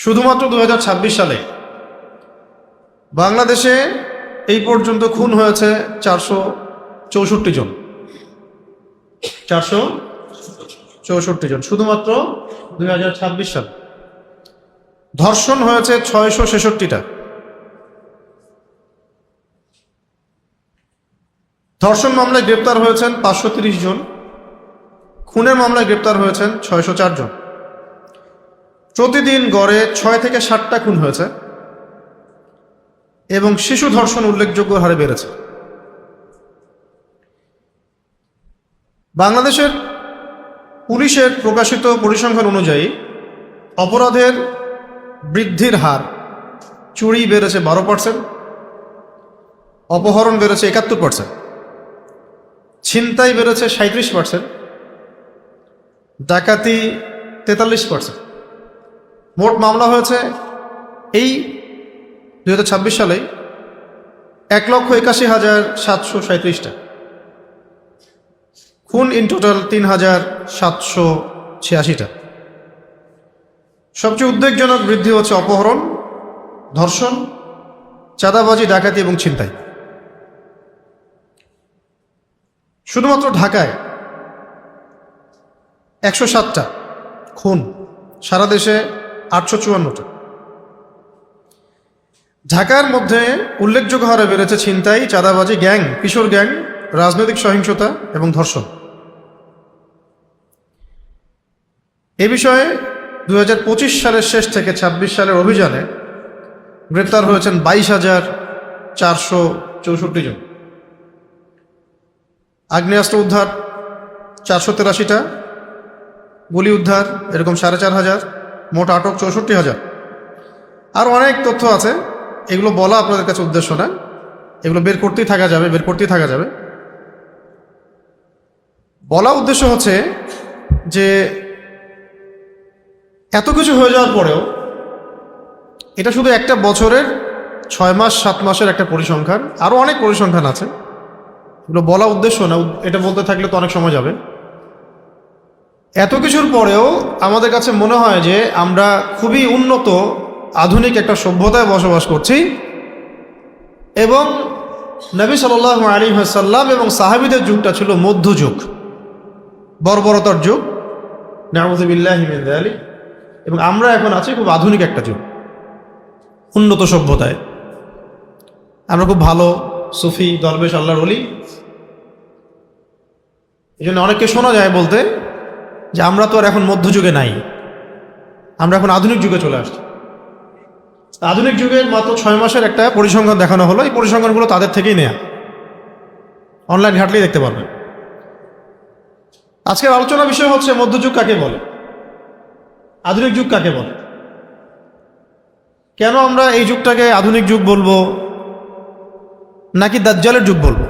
শুধুমাত্র 2026 সালে বাংলাদেশে এই পর্যন্ত খুন হয়েছে 464 জন। 464 জন শুধুমাত্র 2026 সালে। ধর্ষণ হয়েছে 666টা। ধর্ষণ মামলায় গ্রেপ্তার হয়েছেন 530 জন। খুনের মামলায় গ্রেপ্তার হয়েছেন 604 জন। প্রতিদিন গড়ে 6 থেকে 7টা খুন হয়েছে এবং শিশু ধর্ষণ উল্লেখযোগ্য হারে বেড়েছে। বাংলাদেশের পুলিশের প্রকাশিত পরিসংখ্যান অনুযায়ী অপরাধের বৃদ্ধির হার: চুরি বেড়েছে 12%, অপহরণ বেড়েছে 71%, ছিনতাই বেড়েছে 37%, ডাকাতি 43%। মোট মামলা হয়েছে এই 2026 সালে 1,81,737টা। খুন ইন টোটাল 3,786টা। সবচেয়ে উদ্বেগজনক বৃদ্ধি হচ্ছে অপহরণ, ধর্ষণ, চাঁদাবাজি, ডাকাতি এবং ছিনতাই। শুধুমাত্র ঢাকায় 107টা খুন, সারা দেশে 854টা। ঢাকার মধ্যে উল্লেখযোগ্য হারে বেড়েছে ছিনতাই, চাঁদাবাজি, গ্যাং, কিশোর গ্যাং, রাজনৈতিক সহিংসতা এবং ধর্ষণ। এ বিষয়ে 2025 সালের শেষ থেকে 26 সালের অভিযানে গ্রেপ্তার হয়েছেন 22,464 জন। আগ্নেয়াস্ত্র উদ্ধার 483টা, গুলি উদ্ধার এরকম 4,500, মোট আটক 64,000। আর অনেক তথ্য আছে, এগুলো বলা আপনাদের কাছে উদ্দেশ্য না, এগুলো বের করতেই থাকা যাবে। বলা উদ্দেশ্য হচ্ছে যে এত কিছু হয়ে যাওয়ার পরেও এটা শুধু একটা বছরের 6 মাস 7 মাসের একটা পরিসংখ্যান, আরও অনেক পরিসংখ্যান আছে, এগুলো বলা উদ্দেশ্য না, এটা বলতে থাকলে তো অনেক সময় যাবে। এত কিছুর পরেও আমাদের কাছে মনে হয় যে আমরা খুবই উন্নত আধুনিক একটা সভ্যতায় বসবাস করছি এবং নবী সাল্লাল্লাহু আলাইহি ওয়াসাল্লাম এবং সাহাবীদের যুগটা ছিল মধ্যযুগ, বর্বরতার যুগ, নাউযু বিল্লাহি মিন যালিক। এবং আমরা এখন আছি খুব আধুনিক একটা যুগ, উন্নত সভ্যতায়। আমরা খুব ভালো সুফি, দরবেশ, আল্লাহর ওলি। এই জন্য অনেককে শোনা যায় বলতে যে আমরা তো আর এখন মধ্যযুগে নাই, আমরা এখন আধুনিক যুগে চলে আসছি। আধুনিক যুগের মাত্র 6 মাসের একটা পরিসংখ্যান দেখানো হলো। এই পরিসংখ্যানগুলো তাদের থেকেই নেয়া, অনলাইন ঘাটলেই দেখতে পারবেন। আজকের আলোচনা বিষয় হচ্ছে মধ্যযুগ কাকে বলে, আধুনিক যুগ কাকে বলে, কেন আমরা এই যুগটাকে আধুনিক যুগ বলবো নাকি দাজ্জালের যুগ বলবো,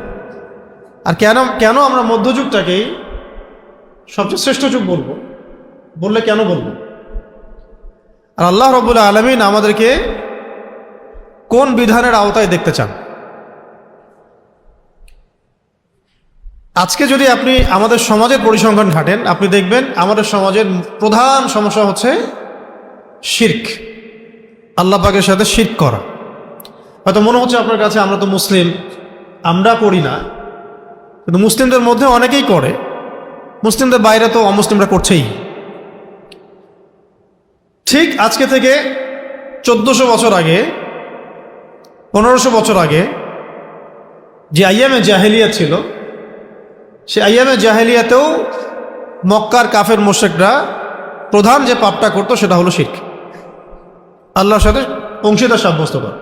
আর কেন আমরা মধ্যযুগটাকেই সবচেয়ে শ্রেষ্ঠ যুগ বলবো, বললে কেন বলবো। আর আল্লাহ রাব্বুল আলামিন আমাদেরকে কোন বিধানের আওতায় দেখতে চান। আজকে যদি আপনি আমাদের সমাজের পরিসংখ্যান ঘাটেন, আপনি দেখবেন আমাদের সমাজের প্রধান সমস্যা হচ্ছে শিরক, আল্লাহ পাকের সাথে শিরক করা। হয়তো মনে হচ্ছে আপনার কাছে আমরা তো মুসলিম, আমরা করি না, কিন্তু মুসলিমদের মধ্যে অনেকেই করে, মুসলিমদের বাইরে তো অমুসলিমরা করছেই। ঠিক আজকে থেকে 1400 বছর আগে, 1500 বছর আগে যে আইয়ামে জাহেলিয়া ছিল, সে আইয়ামে জাহেলিয়াতেও মক্কার কাফের মুশরিকরা প্রধান যে পাপটা করতো সেটা হলো শিরক, আল্লাহর সাথে অংশীদার সাব্যস্ত করা।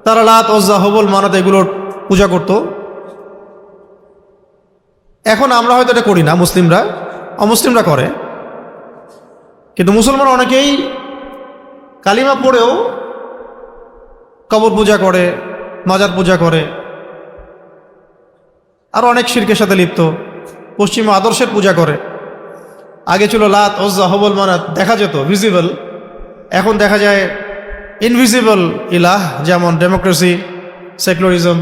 তারা লাত, উজ্জা, হুবল, মানাত এগুলোর পূজা করত। এখন আমরা হয়তো এটা করি না, অমুসলিমরা করে, কিন্তু মুসলমান অনেকেই কালিমা পড়েও কবর পূজা করে, মাজার পূজা করে, আর অনেক শিরকের সাথে লিপ্ত, পশ্চিমা আদর্শের পূজা করে। আগে ছিল লাত, উজ্জা, হুবল, মানাত দেখা যেত ভিজিবল, এখন দেখা যায় ইনভিজিবল ইলাহ, যেমন ডেমোক্রেসি, সেকুলারিজম,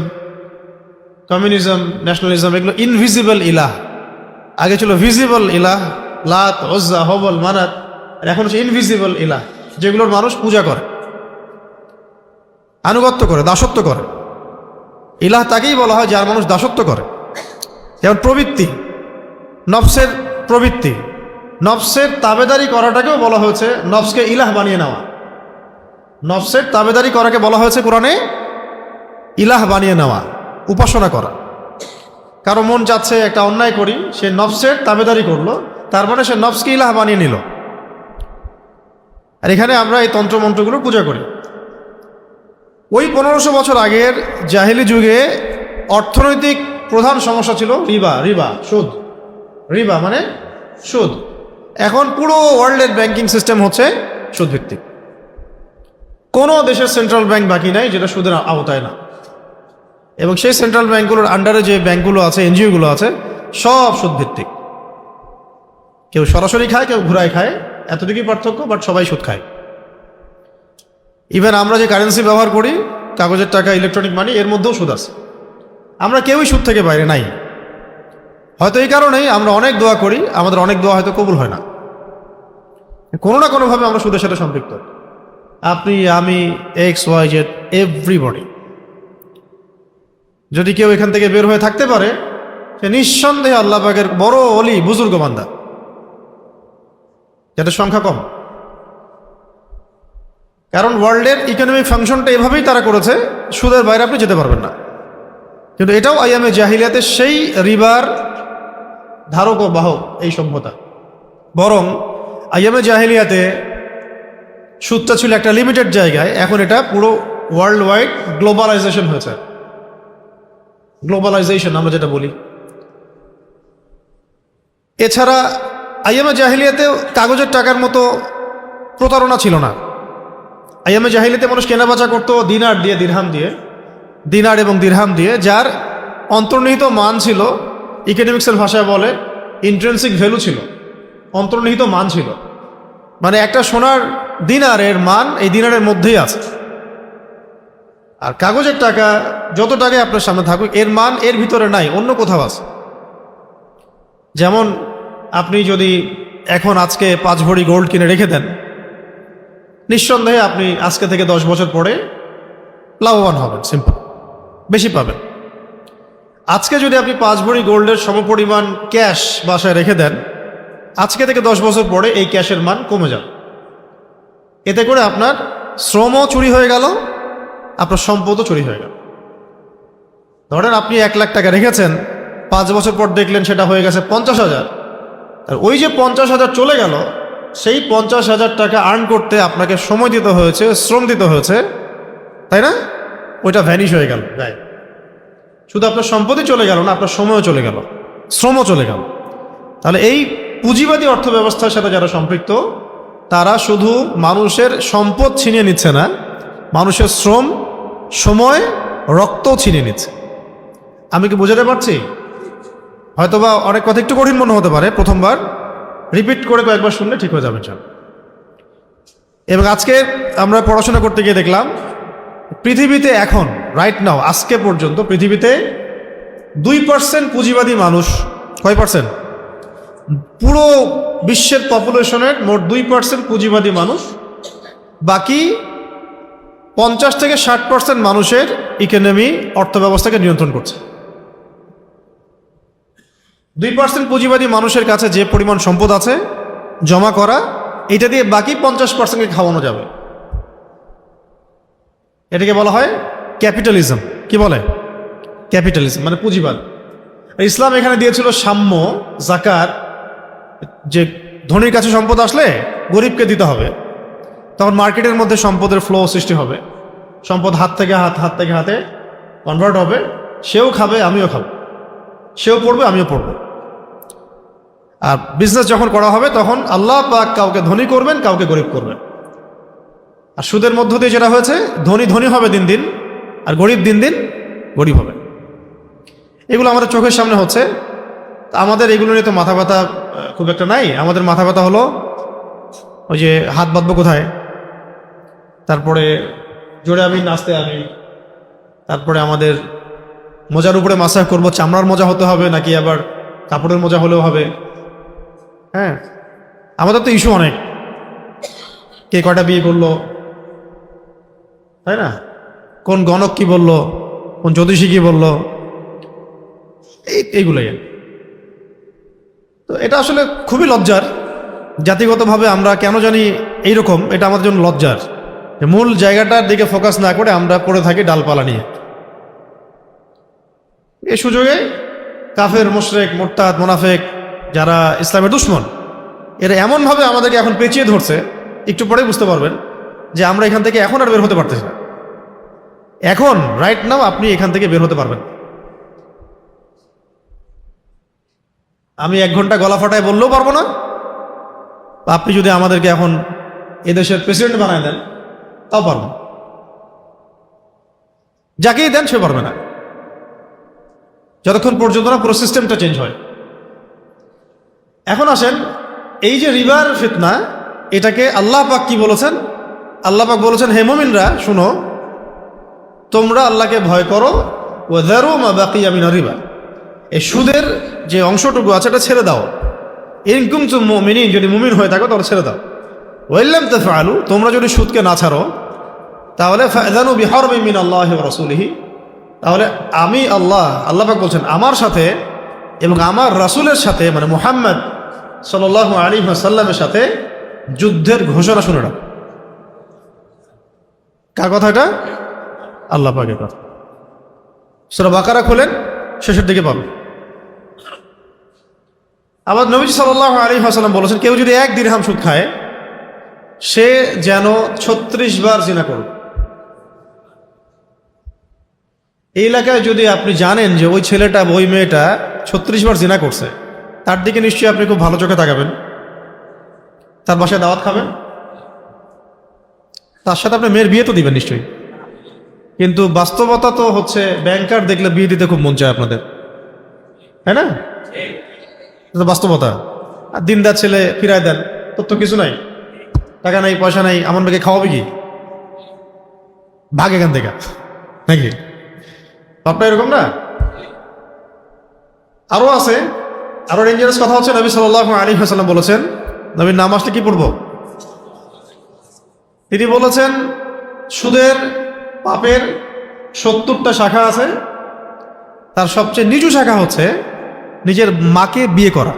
কমিউনিজম, ন্যাশনালিজম, এগুলো ইনভিজিবল ইলাহ। আগে ছিল ভিজিবল ইলাহ, লাত, উজ্জা, হুবল, মানাত, আর এখন হচ্ছে ইনভিজিবল ইলাহ। যেগুলোর মানুষ পূজা করে, আনুগত্য করে, দাসত্ব করে। ইলাহ তাকেই বলা হয় যার মানুষ দাসত্ব করে। যেমন প্রবৃত্তি, নফসের প্রবৃত্তি, নফসের তাবেদারি করাটাকেও বলা হয়েছে নফসকে ইলাহ বানিয়ে নেওয়া। নফসের তাবেদারি করাকে বলা হয়েছে কোরআনে ইলাহ বানিয়ে নেওয়া, উপাসনা করা। কারো মন চাচ্ছে একটা অন্যায় করি, সে নফসের তাবেদারি করলো, তার মানে সে নফসকে ইলাহ বানিয়ে নিল। আর এখানে আমরা এই তন্ত্রমন্ত্রগুলো পূজা করি। ওই 1500 বছর আগের জাহেলি যুগে অর্থনৈতিক প্রধান সমস্যা ছিল রিবা, সুদ। রিবা মানে সুদ। এখন পুরো ওয়ার্ল্ডের ব্যাংকিং সিস্টেম হচ্ছে সুদ ভিত্তিক। কোনো দেশের সেন্ট্রাল ব্যাংক বাকি নাই যেটা সুদের আওতায় না। এবং সেই সেন্ট্রাল ব্যাংকগুলোর আন্ডারে যে ব্যাংকগুলো আছে, এনজিওগুলো আছে, সব সুদ ভিত্তিক। কেউ সরাসরি খায়, কেউ ঘুরায় খায়, এতটুকুই পার্থক্য, বাট সবাই সুদ খায়। ইভেন আমরা যে কারেন্সি ব্যবহার করি, কাগজের টাকা, ইলেকট্রনিক মানি, এর মধ্যেও সুদ আছে। আমরা কেউই সুদ থেকে বাইরে নাই। হয়তো এই কারণেই আমরা অনেক দোয়া করি, আমাদের অনেক দোয়া হয়তো কবুল হয় না। কোনো না কোনোভাবে আমরা সুদের সাথে সম্পৃক্ত। আপনি, আমি, XYZ, এভরিবডি। যদি কেউ এখান থেকে বের হয়ে থাকতে পারে, সে নিঃসন্দেহে আল্লাহ পাকের বড় অলি, বুজুর্গ বান্দা, যাদের সংখ্যা কম। কারণ ওয়ার্ল্ডের ইকোনমিক ফাংশনটা এভাবেই তারা করেছে, সুদের বাইরে আপনি যেতে পারবেন না। কিন্তু এটাও আইয়ামে জাহিলিয়াতে সেই রিবার ধারক ও বাহক এই সভ্যতা। বরং আইয়ামে জাহিলিয়াতে সুদটা ছিল একটা লিমিটেড জায়গায়, এখন এটা পুরো ওয়ার্ল্ড ওয়াইড গ্লোবালাইজেশন হয়েছে। গ্লোবালাইজেশন আমরা যেটা বলি। এছাড়া আইয়ামে জাহিলিয়াতে কাগজের টাকার মতো প্রতারণা ছিল না। আইয়ামে জাহিলিয়াতে মানুষ কেনাবেচা করতো দিনার দিয়ে, দিরহাম দিয়ে, দিনার এবং দিরহাম দিয়ে, যার অন্তর্নিহিত মান ছিল, ইকোনমিক্সের ভাষায় বলে ইন্ট্রেন্সিক ভ্যালু ছিল, অন্তর্নিহিত মান ছিল। মানে একটা সোনার দিনারের মান এই দিনারের মধ্যেই আছে। আর কাগজের টাকা যত টাকায় আপনার সামনে থাকুক, এর মান এর ভিতরে নাই, অন্য কোথাও আছে। যেমন আপনি যদি এখন আজকে 5 ভরি গোল্ড কিনে রেখে দেন, নিঃসন্দেহে আপনি আজকে থেকে 10 বছর পরে লাভবান হবেন, সিম্পল, বেশি পাবেন। আজকে যদি আপনি 5 ভরি গোল্ডের সমপরিমাণ ক্যাশ বাসায় রেখে দেন, আজকে থেকে 10 বছর পরে এই ক্যাশের মান কমে যাবে। এতে করে আপনার শ্রমও চুরি হয়ে গেল, আপনার সম্পদও চুরি হয়ে গেল। ধরেন আপনি 1 লাখ টাকা রেখেছেন, 5 বছর পর দেখলেন সেটা হয়ে গেছে 50,000। আর ওই যে 50,000 চলে গেল, সেই 50,000 টাকা আর্ন করতে আপনাকে সময় দিতে হয়েছে, শ্রম দিতে হয়েছে, তাই না? ওইটা ভ্যানিশ হয়ে গেল গায়ে। শুধু আপনার সম্পত্তি চলে গেল না, আপনার সময়ও চলে গেল, শ্রমও চলে গেল। তাহলে এই পুঁজিবাদী অর্থ ব্যবস্থার সাথে যারা সম্পৃক্ত, তারা শুধু মানুষের সম্পদ ছিনিয়ে নিচ্ছে না, মানুষের শ্রম, সময়, রক্তও ছিনিয়ে নিচ্ছে। আমি কি বোঝাতে পারছি? হয়তোবা অনেক কথা একটু কঠিন মনে হতে পারে, প্রথমবার রিপিট করে কয়েকবার শুনলে ঠিক হয়ে যাবে। এবং আজকে আমরা পড়াশোনা করতে গিয়ে দেখলাম, পৃথিবীতে এখন রাইট নাও, আজকে পর্যন্ত পৃথিবীতে 2% পুঁজিবাদী মানুষ। কয় পার্সেন্ট? পুরো বিশ্বের পপুলেশনের মোট 2% পুঁজিবাদী মানুষ। বাকি 50 থেকে 60% মানুষের ইকোনমি, অর্থব্যবস্থাকে নিয়ন্ত্রণ করছে। 2% পুঁজিবাদী মানুষের কাছে যে পরিমাণ সম্পদ আছে জমা করা, এটা দিয়ে বাকি 50%কে খাওয়ানো যাবে। এটাকে বলা হয় ক্যাপিটালিজম। কি বলে? ক্যাপিটালিজম মানে পুঁজিবাদ। ইসলাম এখানে দিয়েছিল সাম্য, জাকাত, যে ধনীর কাছে সম্পদ আসলে গরিবকে দিতে হবে। তখন মার্কেটের মধ্যে সম্পদের ফ্লো সৃষ্টি হবে, সম্পদ হাত থেকে হাতে কনভার্ট হবে, সেও খাবে, আমিও খাবো, সেও পড়বে, আমিও পড়বো। আর বিজনেস যখন করা হবে, তখন আল্লাহ পাক কাউকে ধনী করবেন, কাউকে গরিব করবেন। আর সুদের মধ্য দিয়ে যেটা হয়েছে, ধনী ধনী হবে দিন দিন, আর গরিব দিন দিন গরিব হবে। এগুলো আমাদের চোখের সামনে হচ্ছে। আমাদের এগুলো নিয়ে তো মাথা ব্যথা খুব একটা নাই। আমাদের মাথা ব্যথা হলো ওই যে হাত বাঁধবো কোথায়, তারপরে জোরে আমি নাচতে আমি, তারপরে আমাদের মোজার উপরে মাসাজ করবো, চামড়ার মোজা হতে হবে নাকি আবার কাপড়ের মোজা হলেও হবে। হ্যাঁ, আমাদের তো ইস্যু অনেক। কে কয়টা বিয়ে করলো, তাই না? কোন গণক কি বলল, কোন জ্যোতিষী কি বলল, এইগুলোই। তো এটা আসলে খুবই লজ্জার। জাতিগতভাবে আমরা কেন জানি এইরকম, এটা আমাদের জন্য লজ্জার। মূল জায়গাটার দিকে ফোকাস না করে আমরা পড়ে থাকি ডালপালা নিয়ে। এই সুযোগে কাফের, মুশরিক, মুরতাদ, মুনাফিক, যারা ইসলামের দুশমন, এরা এমনভাবে আমাদেরকে এখন পেঁচিয়ে ধরছে, একটু পরেই বুঝতে পারবেন যে আমরা এখান থেকে এখন আর বের হতে পারতেছি না। এখন রাইট নাও আপনি এখান থেকে বের হতে পারবেন। আমি 1 ঘন্টা গলা ফাটায় বললেও পারবো না। আপনি যদি আমাদেরকে এখন এদেশের প্রেসিডেন্ট বানায় দেন তাও পারবো, যাকেই দেন সে পারবে না, যতক্ষণ পর্যন্ত না পুরো সিস্টেমটা চেঞ্জ হয়। এখন আসেন, এই যে রিবার ফিতনা, এটাকে আল্লাহ পাক কি বলেছেন? আল্লাহ পাক বলেছেন, হে মুমিনরা শুনো, তোমরা আল্লাহকে ভয় করো, ওয়াযারু মা বাকিয়া মিনার রিবা, এই সুদের যে অংশটুকু আছে এটা ছেড়ে দাও। ইন কুনতুম মুমিনিন, যদি মুমিন হয়ে থাকো তাহলে ছেড়ে দাও। ওয়া ইল্লাম তাফআলু, তোমরা যদি সুদকে না ছাড়ো তাহলে ফাযানু বিহারবিন মিনাল্লাহি ওয়া রাসূলিহি, তাহলে আমি আল্লাহ পাক বলছেন আমার সাথে এবং আমার রাসূলের সাথে, মানে মুহাম্মদ সাল্লাল্লাহু আলাইহি ওয়াসাল্লামের সাথে যুদ্ধের ঘোষণা শুনে নাও। কার কথা এটা? আল্লাহ পাকের কথা। সূরা বাকারা খোলেন, শেষের দিকে পাবেন। আবার নবীজি সাল্লাল্লাহু আলাইহি ওয়াসাল্লাম বলেছেন, কেউ যদি 1 দিরহাম সুদ খায় সে যেন 36 বার জিনা করবে। এই এলাকায় যদি আপনি জানেন যে ওই ছেলেটা, ওই মেয়েটা 36 বার জিনা করছে, তার দিকে নিশ্চয়ই আপনি খুব ভালো চোখে তাকাবেন, তার বাসায় দাওয়াত খাবেন, তার সাথে আপনি মেয়ের বিয়ে তো দিবেন নিশ্চয়ই। কিন্তু বাস্তবতা তো হচ্ছে, ব্যাংকার দেখলে বিয়ে দিতে খুব মন চায় আপনাদের, তাই না? এটা বাস্তবতা। আর দিনদার ছেলে ফিরায় দেন, তোর তো কিছু নাই, টাকা নাই, পয়সা নাই, আমার মেয়েকে খাওয়াবে কি, ভাগ এখান থেকে, নাকি? আপনার এরকম না? আরো আছে, আরো ডেঞ্জারাস কথা হচ্ছে, নবী সাল্লাল্লাহু আলাইহি ওয়াসাল্লাম বলেছেন, নবীর নাম আসলে কি পড়বো? তিনি বলেছেন, সুদের পাপের 70টা শাখা আছে, তার সবচেয়ে নিচু শাখা হচ্ছে নিজের মাকে বিয়ে করা।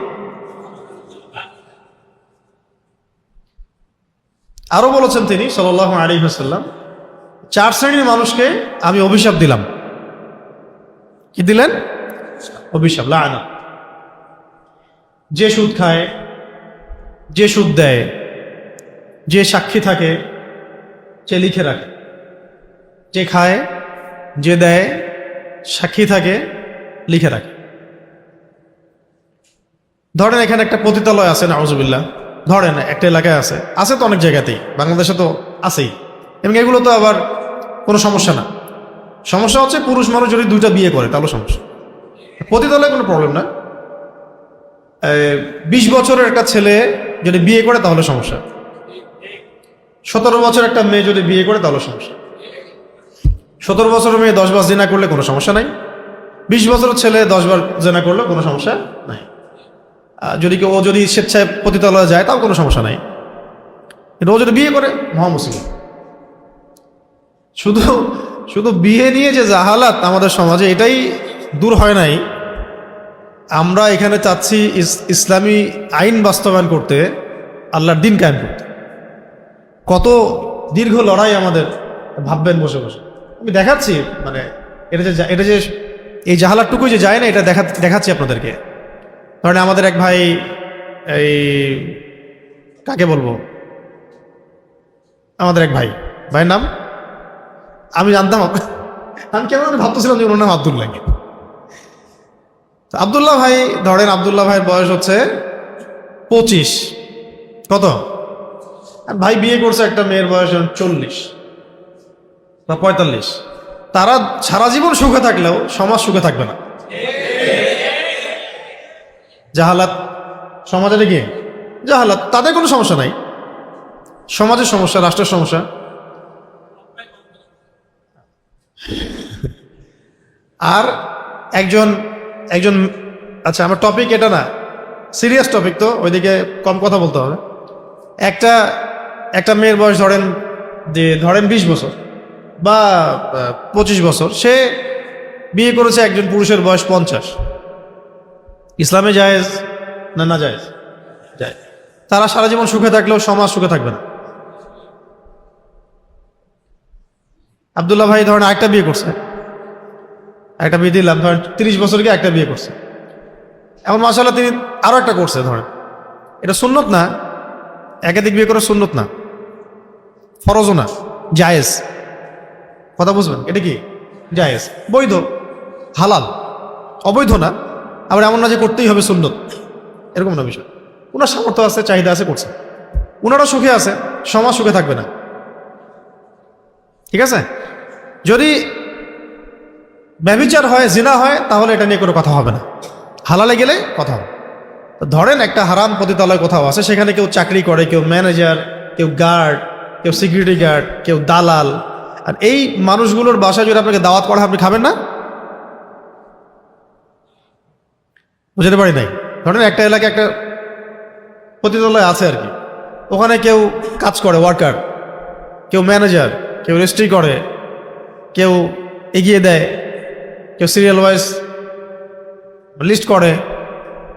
আরো বলেছেন তিনি সাল্লাল্লাহু আলাইহি ওয়াসাল্লাম, 4 শ্রেণীর মানুষকে আমি অভিশাপ দিলাম। কি দিলেন? অভিশাপ, লাআনা। যে সুদ খায়, যে সুদ দেয়, যে সাক্ষী থাকে, যে লিখে রাখে। যে খায়, যে দেয়, সাক্ষী থাকে, লিখে রাখে। ধরেন এখানে একটা পতিতালয় আছে, নাউজুবিল্লাহ, ধরেন একটা এলাকায় আছে, আছে তো অনেক জায়গাতেই, বাংলাদেশে তো আছেই, এবং এগুলো তো আবার কোনো সমস্যা না। সমস্যা হচ্ছে পুরুষ মানুষ যদি 2টা বিয়ে করে তাহলে সমস্যা। পতিতালয়ে কোনো প্রবলেম না। 20 বছরের একটা ছেলে যদি বিয়ে করে তাহলে সমস্যা, 17 বছর একটা মেয়ে যদি বিয়ে করে তাহলে সমস্যা। 17 বছরের মেয়ে 10 বার জিনা করলে কোনো সমস্যা নাই, 20 বছরের ছেলে 10 বার জিনা করলে কোনো সমস্যা নাই। যদি ও যদি স্বেচ্ছায় পতিতালয়ে যায় তাও কোনো সমস্যা নাই, কিন্তু ও যদি বিয়ে করে মহামুসিবত। শুধু শুধু বিয়ে নিয়ে যে জাহালাত আমাদের সমাজে, এটাই দূর হয় নাই। আমরা এখানে চাচ্ছি ইসলামী আইন বাস্তবায়ন করতে, আল্লাহর দিন কায়েম করতে। কত দীর্ঘ লড়াই আমাদের, ভাববেন বসে বসে। আমি দেখাচ্ছি, মানে এটা যে এই জাহালাতটুকু যে যায় না, এটা দেখাচ্ছি আপনাদেরকে। কারণ আমাদের এক ভাই, এই কাকে বলবো, আমাদের এক ভাইয়ের নাম আমি জানতাম, আমি কেমন ভাবতেছিলাম যে ওনার নাম আব্দুল্লাহ। আব্দুল্লাহ ভাই, ধরেন আব্দুল্লাহ ভাইয়ের বয়স হচ্ছে 25, কত? ভাই বিয়ে করছে একটা মেয়ের বয়স 40 বা 45। তারা সারা জীবন সুখে থাকলেও সমাজ সুখে থাকবে না। জাহালাত সমাজের কি জাহালাত, তাদের কোনো সমস্যা নাই, সমাজের সমস্যা, রাষ্ট্রের সমস্যা। আর একজন আচ্ছা, আমার টপিক এটা না, সিরিয়াস টপিক, তো ওইদিকে কম কথা বলতে হবে। একটা একটা মেয়ের বয়স ধরেন 20 বছর বা 25 বছর, সে বিয়ে করেছে একজন পুরুষের বয়স 50, ইসলামে জায়েজ না না জায়েজ? জায়েজ। তারা সারা জীবন সুখে থাকলেও সমাজ সুখে থাকবে না। আব্দুল্লাহ ভাই ধরেন একটা বিয়ে করছে, একটা বিয়ে দিলাম, ধরেন 30 বছর গিয়ে একটা বিয়ে করছে, এখন মাশাআল্লাহ তিনি আরো একটা করছে, ধরেন এটা সুন্নত না, একাধিক বিয়ে করা সুন্নত না, ফরজও না, জায়েজ। কথা বুঝবেন, এটা কি জায়েজ, বৈধ, হালাল, অবৈধ না। আবার এমন না যে করতেই হবে সুন্নত, এরকম না বিষয়। ওনার সামর্থ্য আছে, চাহিদা আছে, করছে, ওনারা সুখে আছে, সমাজ সুখে থাকবে না। ঠিক আছে? যদি ব্যভিচার হয়, জিনা হয়, তাহলে এটা নিয়ে কোনো কথা হবে না, হালালে গেলে কথা হবে। ধরেন একটা হারাম পতিতালয় কোথাও আছে, সেখানে কেউ চাকরি করে, কেউ ম্যানেজার, কেউ গার্ড, কেউ সিকিউরিটি গার্ড, কেউ দালাল, আর এই মানুষগুলোর বাসায় যদি আপনাকে দাওয়াত করা, আপনি খাবেন না? বুঝতে পারি নাই। ধরেন একটা এলাকায় একটা পতিতালয় আছে আর কি, ওখানে কেউ কাজ করে, ওয়ার্কার, কেউ ম্যানেজার, কেউ রেজিস্ট্রি করে, কেউ এগিয়ে দেয়, কেউ সিরিয়াল ওয়াইজ লিস্ট করে,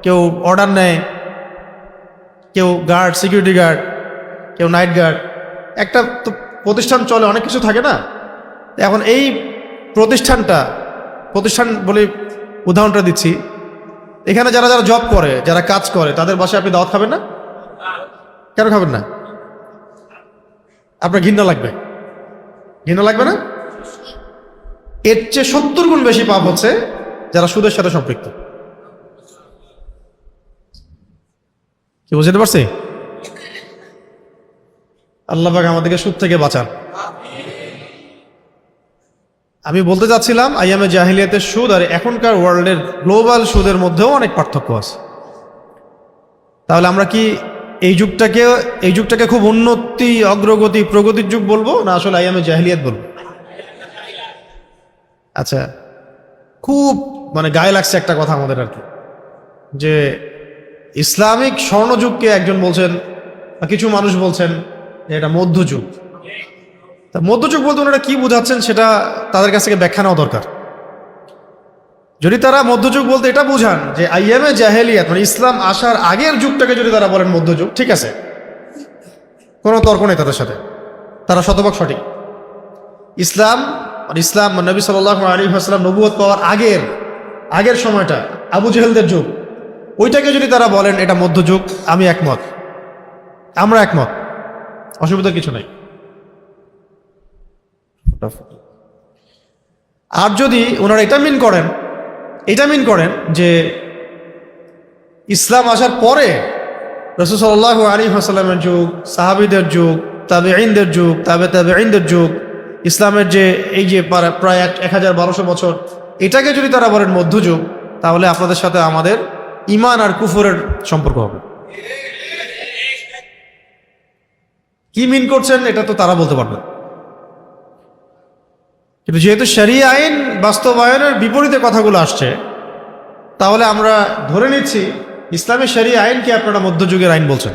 কেউ অর্ডার নেয়, কেউ গার্ড, সিকিউরিটি গার্ড, কেউ নাইট গার্ড। একটা তো প্রতিষ্ঠান চলে, অনেক কিছু থাকে না? এখন এই প্রতিষ্ঠান বলে উদাহরণটা দিচ্ছি, এখানে যারা যারা জব করে, যারা কাজ করে, তাদের বাসায় আপনি দাওয়াত খাবেন না? কেন খাবেন না? আপনার ঘৃণা লাগবে, ঘৃণা লাগবে না? এর চেয়ে 70 গুণ বেশি পাপ হচ্ছে যারা সুদের সাথে সম্পৃক্ত। কি বুঝতে পারছি? আল্লাহ পাক আমাদেরকে সুদ থেকে বাঁচান। আমি বলতে চাচ্ছিলাম, আইয়ামে জাহিলিয়াতের সুদ আর এখনকার ওয়ার্ল্ডের গ্লোবাল সুদের মধ্যেও অনেক পার্থক্য আছে। তাহলে আমরা কি এই যুগটাকে খুব উন্নতি, অগ্রগতি, প্রগতির যুগ বলবো, না আসলে আইয়ামে জাহিলিয়াত বলবো? আচ্ছা, খুব গায়ে লাগছে একটা কথা আমাদের আর কি, যে ইসলামিক স্বর্ণযুগকে একজন বলছেন, বা কিছু মানুষ বলছেন যে এটা মধ্যযুগ। তা মধ্যযুগ বলতে ওনারা কি বোঝাচ্ছেন সেটা তাদের কাছ থেকে ব্যাখ্যা নেওয়া দরকার। যদি তারা মধ্যযুগ বলতে এটা বুঝান যে আইয়ামে জাহেলিয়াত ইসলাম আসার আগের যুগটাকে যদি তারা বলেন মধ্যযুগ, ঠিক আছে, কোনো তর্ক নেই তাদের সাথে, তারা শতভাগ সঠিক। ইসলাম নবী সাল্লাল্লাহু আলাইহি ওয়াসাল্লাম নবুয়ত পাওয়ার আগের সময়টা, আবু জেহেলদের যুগ, ওইটাকে যদি তারা বলেন এটা মধ্যযুগ, আমি একমত, আমরা একমত, অসুবিধার কিছু নাই। আর যদি ওনারা এটা মিন করেন যে ইসলাম আসার পরে রাসূল সাল্লাল্লাহু আলাইহি ওয়াসাল্লামের যুগ, সাহাবীদের যুগ, তাবেঈনদের যুগ, তাবেঈনদের যুগ, ইসলামের যে এই যে প্রায় 1200 বছর, এটাকে যদি তারা বলেন মধ্যযুগ, তাহলে আপনাদের সাথে আমাদের ঈমান আর কুফরের সম্পর্ক হবে। কি মিন করছেন এটা তো তারা বলতে পারবে, কিন্তু যেহেতু শরিয়া আইন বাস্তবায়নের বিপরীতে কথাগুলো আসছে, তাহলে আমরা ধরে নিচ্ছি ইসলামী শরিয়া আইনকে আপনারা মধ্যযুগের আইন বলছেন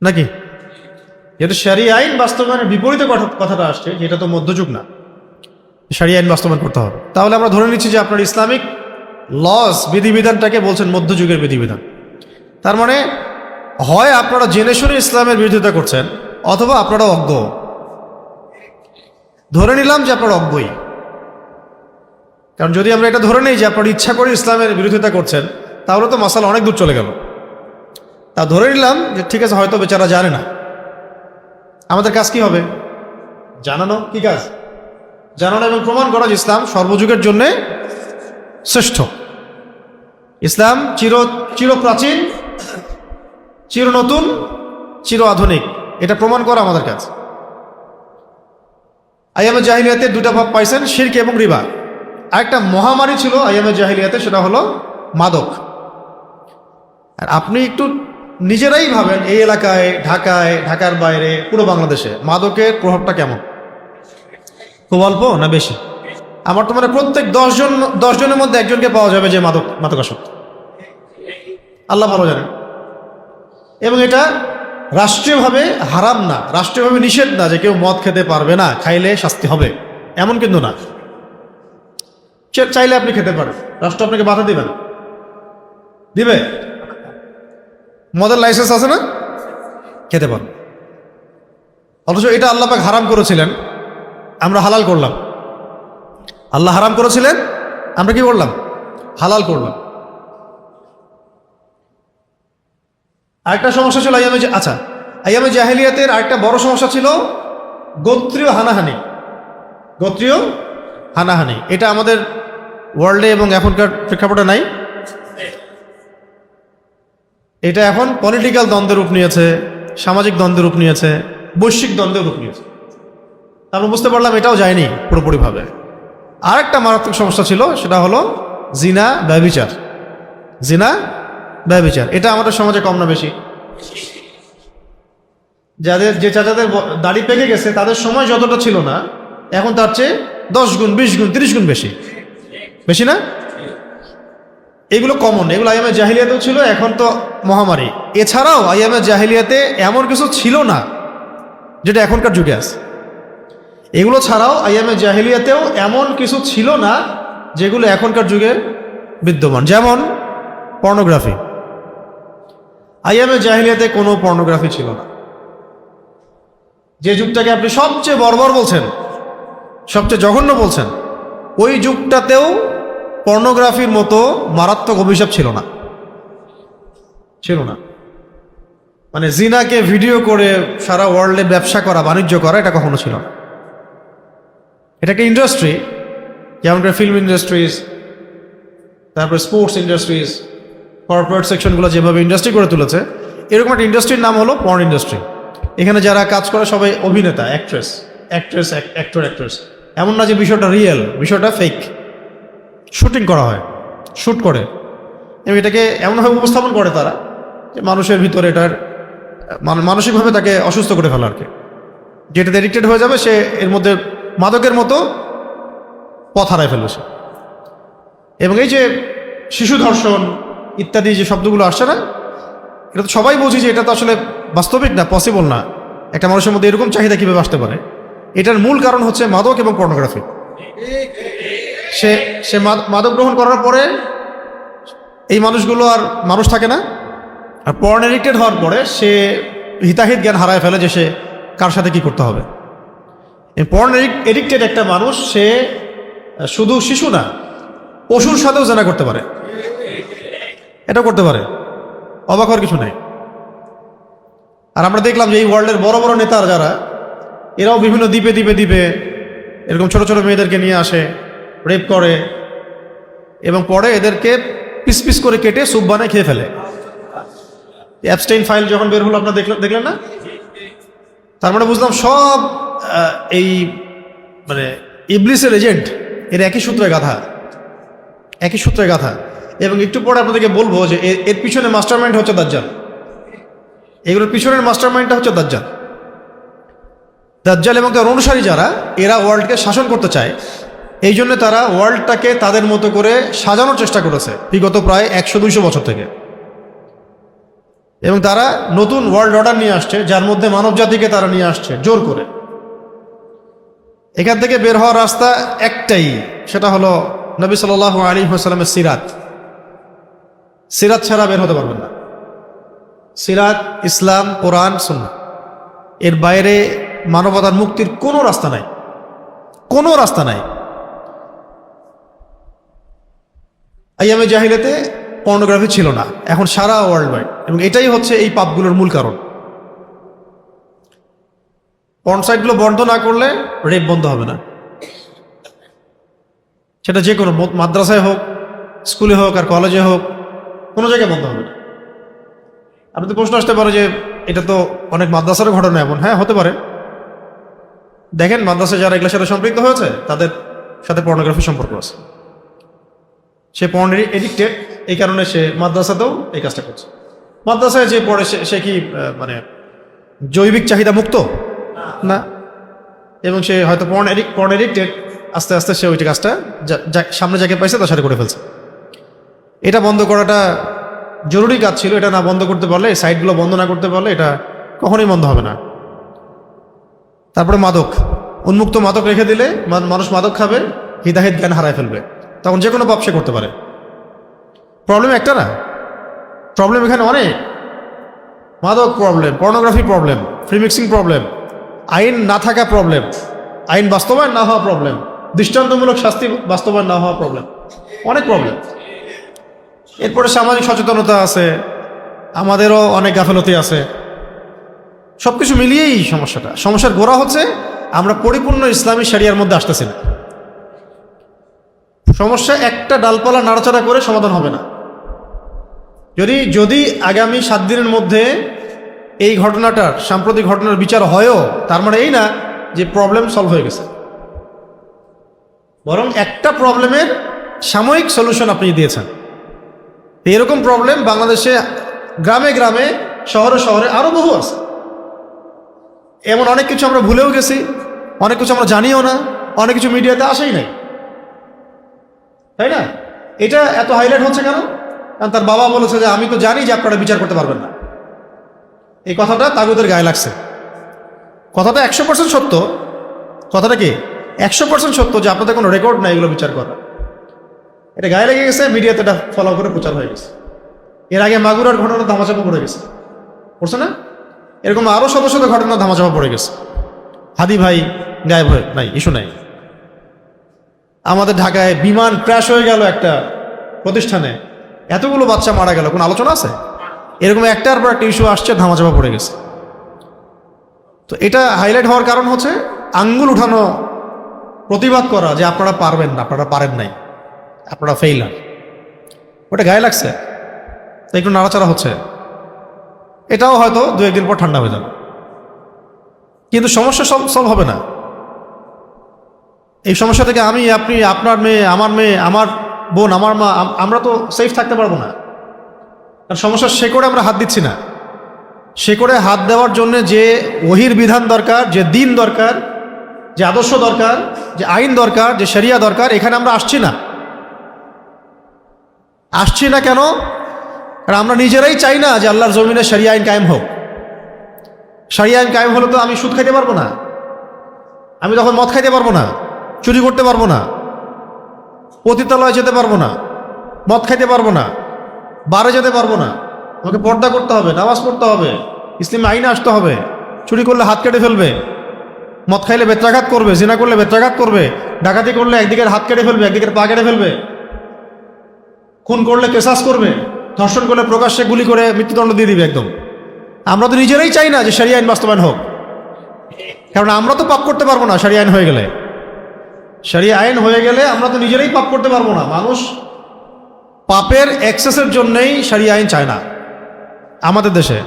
নাকি? যেহেতু শরিয়া আইন বাস্তবায়নের বিপরীতে কথাটা আসছে, যেটা তো মধ্যযুগ না, শরিয়া আইন বাস্তবায়ন করতে হবে, তাহলে আমরা ধরে নিচ্ছি যে আপনার ইসলামিক লস, বিধিবিধানটাকে বলছেন মধ্যযুগের বিধিবিধান। তার মানে হয় আপনারা জেনে শুনে ইসলামের বিরোধিতা করছেন, অথবা আপনারা অজ্ঞ। ধরে নিলাম যে আপনারা অজ্ঞই, কারণ যদি আমরা এটা ধরে নিই যে আপনারা ইচ্ছা করে ইসলামের বিরোধিতা করছেন, তাহলে তো মাসালা অনেক দূর চলে গেল। তা ধরে নিলাম যে ঠিক আছে, হয়তো বেচারা জানে না, আমাদের কাজ কি হবে? জানানো। কি কাজ? জানানো এবং প্রমাণ করা যে ইসলাম সর্বযুগের জন্য শ্রেষ্ঠ। ইসলাম চির প্রাচীন, চির নতুন, চির আধুনিক, এটা প্রমাণ করা আমাদের কাজ। আইয়ামে জাহিলিয়াতে দুটা ভাব পাইছেন, শিরক এবং রিবা। আরেকটা মহামারী ছিল আইয়ামে জাহিলিয়াতে, সেটা হলো মাদক। আর আপনি একটু নিজেরাই ভাবেন, এই এলাকায়, ঢাকার বাইরে, পুরো বাংলাদেশে মাদকের প্রভাবটা কেমন? খুব অল্প না বেশি? আমার তো প্রত্যেক 10 জনের মধ্যে একজনকে পাওয়া যাবে যে মাদকাসক্ত। আল্লাহ ভালো জানেন। এবং এটা রাষ্ট্রীয়ভাবে হারাম না, রাষ্ট্রীয়ভাবে নিষেধ না যে কেউ মদ খেতে পারবে না, খাইলে শাস্তি হবে, এমন কিন্তু না। চাইলে আপনি খেতে পারেন, রাষ্ট্র আপনাকে বাধা দিবে না, দিবে? মদের লাইসেন্স আছে না, খেতে পারেন। অথচ এটা আল্লাহ পাক হারাম করেছিলেন, আমরা হালাল করলাম। আল্লাহ হারাম করেছিলেন, আমরা কি করলাম? হালাল করলাম। আরেকটা সমস্যা ছিল আইয়ামে জাহেলিয়াতের আরেকটা বড় সমস্যা ছিল গোত্রীয় হানাহানি। গোত্রীয় হানাহানি এটা আমাদের ওয়ার্ল্ডে এবং এখনকার প্রেক্ষাপটে নাই। এটা এখন পলিটিক্যাল দ্বন্দ্বের রূপ নিয়েছে, সামাজিক দ্বন্দ্বের রূপ নিয়েছে, বৈশ্বিক দ্বন্দ্বের রূপ নিয়েছে। আমরা বুঝতে পারলাম এটাও যায়নি পুরোপুরিভাবে। আরেকটা মারাত্মক সমস্যা ছিল, সেটা হলো জিনা, ব্যভিচার। জিনা, ব্যভিচার এটা আমাদের সমাজে কম না বেশি? যে চাচাদের দাড়ি পেকে গেছে তাদের সময় যতটা ছিল না, এখন তার চেয়ে 10 গুণ, 20 গুণ, 30 গুণ বেশি, বেশি না? এগুলো কমন, এগুলো আইয়ামে জাহিলিয়াতেও ছিল, এখন তো মহামারী। এছাড়াও আইয়ামে জাহিলিয়াতে এমন কিছু ছিল না যেটা এখনকার যুগে আছে। এগুলো ছাড়াও আইয়ামে জাহিলিয়াতেও এমন কিছু ছিল না যেগুলো এখনকার যুগে বিদ্যমান, যেমন পর্নোগ্রাফি। আইয়ামে জাহিলিয়াতে কোনো পর্নোগ্রাফি ছিল না। যে যুগটাকে আপনি সবচেয়ে বর্বর বলছেন, সবচেয়ে জঘন্য বলছেন, ওই যুগটাতেও পর্নোগ্রাফির মতো মারাত্মক অভিশাপ ছিল না, ছিল না। মানে জিনাকে ভিডিও করে সারা ওয়ার্ল্ডে ব্যবসা করা, বাণিজ্য করা, এটা কখনো ছিল না। এটাকে ইন্ডাস্ট্রি, যেমন ফিল্ম ইন্ডাস্ট্রিজ, তারপরে স্পোর্টস ইন্ডাস্ট্রিজ, কর্পোরেট সেকশনগুলো যেভাবে ইন্ডাস্ট্রি করে তুলেছে, এরকম একটা ইন্ডাস্ট্রির নাম হলো পর্ন ইন্ডাস্ট্রি। এখানে যারা কাজ করে সবাই অভিনেতা, অ্যাক্ট্রেস। এমন না যে বিষয়টা রিয়েল, বিষয়টা ফেক। শুটিং করা হয়, শ্যুট করে, এবং এটাকে এমনভাবে উপস্থাপন করে তারা যে মানুষের ভিতরে এটার মানসিকভাবে তাকে অসুস্থ করে ফেলা আর কি। যেটাতে এডিক্টেড হয়ে যাবে, সে এর মধ্যে মাদকের মতো পথ হারায় ফেলবে সে। এবং এই যে শিশু ধর্ষণ ইত্যাদি যে শব্দগুলো আসছে না, এটা তো সবাই বুঝি যে এটা তো আসলে বাস্তবিক না, পসিবল না। একটা মানুষের মধ্যে এরকম চাহিদা কীভাবে আসতে পারে? এটার মূল কারণ হচ্ছে মাদক এবং পর্নোগ্রাফি। সে মাদক গ্রহণ করার পরে এই মানুষগুলো আর মানুষ থাকে না, আর পর্ন এডিক্টেড হওয়ার পরে সে হিতাহিত জ্ঞান হারায় ফেলে যে সে কার সাথে কি করতে হবে। এই পর্ন এডিক্টেড একটা মানুষ, সে শুধু শিশু না, পশুর সাথেও জেনা করতে পারে, এটা করতে পারে, অবাক হওয়ার কিছু নাই। আর আমরা দেখলাম যে এই ওয়ার্ল্ডের বড় বড় নেতারা যারা, এরাও বিভিন্ন দ্বীপে এরকম ছোট ছোট মেয়েদেরকে নিয়ে আসে, রেপ করে, এবং পরে এদেরকে পিস পিস করে কেটে স্যুপ বানায় খেয়ে ফেলে। অ্যাবস্টেইন ফাইল যখন বের হলো, আপনারা দেখলেন না? তার মানে বুঝলাম সব এই মানে ইবলিসের এজেন্ট, এর একই সূত্রে গাথা। এবং একটু পরে আপনাদেরকে বলবো যে এর পিছনে মাস্টারমাইন্ড হচ্ছে দাজ্জাল। এগুলোর পিছনের মাস্টারমাইন্ডটা হচ্ছে দাজ্জাল এবং তার অনুসারী যারা, এরা ওয়ার্ল্ডকে শাসন করতে চায়। এই জন্য তারা ওয়ার্ল্ডটাকে তাদের মতো করে সাজানোর চেষ্টা করেছে বিগত প্রায় 100-200 বছর থেকে। এবং তারা নতুন ওয়ার্ল্ড অর্ডার নিয়ে আসছে, যার মধ্যে মানব জাতিকে তারা নিয়ে আসছে জোর করে। এখান থেকে বের হওয়ার রাস্তা একটাই, সেটা হলো নবী সাল্লাল্লাহু আলাইহি ওয়াসাল্লামের সিরাত ছাড়া বের হতে পারবেন না। সিরাত, ইসলাম, কোরআন, সুন্নাহ, এর বাইরে মানবতার মুক্তির কোনো রাস্তা নাই। আইয়ামে জাহিলিয়াতে পর্নোগ্রাফি ছিল না, এখন সারা ওয়ার্ল্ড ওয়াইড, এবং এটাই হচ্ছে এই পাপগুলোর মূল কারণ। পর্ন সাইটগুলো বন্ধ না করলে রেপ বন্ধ হবে না। সেটা যে কোনো মাদ্রাসায় হোক, স্কুলে হোক, আর কলেজে হোক, কোনো জায়গায় বন্ধ হবে না। আপনি তো প্রশ্ন আসতে পারে যে এটা তো অনেক মাদ্রাসারও ঘটনা এমন। হ্যাঁ, হতে পারে। দেখেন, মাদ্রাসায় যারা এগুলোর সাথে সম্পৃক্ত হয়েছে তাদের সাথে পর্নোগ্রাফির সম্পর্ক আছে। সে পর্ন এডিক্টেড, এই কারণে সে মাদ্রাসাতেও এই কাজটা করছে। মাদ্রাসায় যে পড়ে সে কি মানে জৈবিক চাহিদা মুক্ত না, এবং সে হয়তো পর্ন এডিক্টেড, আস্তে আস্তে সে ওইটা কাজটা সামনে যাকে পাইছে তার সাথে করে ফেলছে। এটা বন্ধ করাটা জরুরি কাজ ছিল, এটা না বন্ধ করতে পারলে, এই সাইটগুলো বন্ধ না করতে পারলে এটা কখনোই বন্ধ হবে না। তারপরে মাদক, উন্মুক্ত মাদক রেখে দিলে মানুষ মাদক খাবে, হিদাহিত জ্ঞান হারায় ফেলবে, তখন যে কোনো পাপ সে করতে পারে। প্রবলেম একটা না, প্রবলেম এখানে অনেক। মাদক problem, pornography problem, free mixing problem, আইন না থাকা প্রবলেম, আইন বাস্তবায়ন না হওয়া প্রবলেম, দৃষ্টান্তমূলক শাস্তি বাস্তবায়ন না হওয়া প্রবলেম, অনেক প্রবলেম। এরপরে সামাজিক সচেতনতা আছে, আমাদেরও অনেক গাফেলতি আছে। সব কিছু মিলিয়েই সমস্যাটা, সমস্যার গোড়া হচ্ছে আমরা পরিপূর্ণ ইসলামী শরিয়ার মধ্যে আসতেছি না। সমস্যা একটা ডালপালা নাড়াচাড়া করে সমাধান হবে না। যদি আগামী 7 দিনের মধ্যে এই ঘটনাটার, সাম্প্রতিক ঘটনার বিচার হয়ও, তার মানে এই না যে প্রবলেম সলভ হয়ে গেছে, বরং একটা প্রবলেমের সাময়িক সলিউশন আপনি দিয়েছেন। এরকম প্রবলেম বাংলাদেশে গ্রামে গ্রামে, শহরে শহরে আরো বহু আছে। এমন অনেক কিছু আমরা ভুলেও গেছি, অনেক কিছু আমরা জানিও না, অনেক কিছু মিডিয়াতে আসেই নাই, তাই না? এটা এত হাইলাইট হচ্ছে কেন? কারণ তার বাবা বলেছে যে আমি তো জানি যে আপনারা বিচার করতে পারবেন না। এই কথাটা তাগুদের গায়ে লাগছে। কথাটা 100% সত্য। কথাটা কি 100% সত্য যে আপনাদের কোনো রেকর্ড নাই এগুলো বিচার করা। এটা গায়ে লেগে গেছে, মিডিয়াতে এটা ফলো করে প্রচার হয়ে গেছে। এর আগে মাগুরার ঘটনা ধামাচাপা পড়ে গেছে, পড়ছে না? এরকম আরো শত শত ঘটনা ধামাচাপা পড়ে গেছে। হাদি ভাই গায়েব হয়ে নাই, ইস্যু নাই। আমাদের ঢাকায় বিমান ক্র্যাশ হয়ে গেল একটা প্রতিষ্ঠানে, এতগুলো বাচ্চা মারা গেল, কোন আলোচনা আছে? এরকম একটার পর একটা ইস্যু আসছে, ধামাচাপা পড়ে গেছে। তো এটা হাইলাইট হওয়ার কারণ হচ্ছে আঙ্গুল উঠানো, প্রতিবাদ করা যে আপনারা পারবেন না, আপনারা পারেন নাই, আপনারা ফেইলার। ওটা গায়ে লাগছে, তাই একটু নাড়াচাড়া হচ্ছে। এটাও হয়তো 2-1 দিন পর ঠান্ডা হয়ে যাবে, কিন্তু সমস্যা সলভ হবে না। এই সমস্যা থেকে আমি, আপনি, আপনার মেয়ে, আমার বোন, আমার মা, আমরা তো সেফ থাকতে পারবো না। কারণ সমস্যার শেকড়ে আমরা হাত দিচ্ছি না। শেকড়ে হাত দেওয়ার জন্য যে ওহির বিধান দরকার, যে দিন দরকার, যে আদর্শ দরকার, যে আইন দরকার, যে শরিয়া দরকার, এখানে আমরা আসছি না। আসছি না কেন? কারণ আমরা নিজেরাই চাই না যে আল্লাহর জমিনে শরিয়া আইন কায়েম হোক। শরিয়া আইন কায়েম হলে তো আমি সুদ খাইতে পারবো না, আমি তখন মদ খাইতে পারবো না, চুরি করতে পারবো না, পতিতালয়ে যেতে পারবো না, মদ খাইতে পারবো না, বারে যেতে পারবো না। আমাকে পর্দা করতে হবে, নামাজ পড়তে হবে, ইসলামী আইনে আসতে হবে। চুরি করলে হাত কেটে ফেলবে, মদ খাইলে বেত্রাঘাত করবে, জিনা করলে বেত্রাঘাত করবে, ডাকাতি করলে একদিকের হাত কেটে ফেলবে, একদিকের পা কেটে ফেলবে, খুন করলে কেসাস করবে, ধর্ষণ করলে প্রকাশ্যে গুলি করে মৃত্যুদণ্ড দিয়ে দিবে একদম। আমরা তো নিজেরাই চাই না যে শরিয়া আইন বাস্তবায়ন হোক, কারণ আমরা তো পাপ করতে পারবো না। শরিয়া আইন হয়ে গেলে, শরিয়া আইন হয়ে গেলে আমরা তো নিজেরাই পাপ করতে পারবো না। মানুষ পাপের এক্সেসের জন্যই শরিয়া আইন চায় না আমাদের দেশে।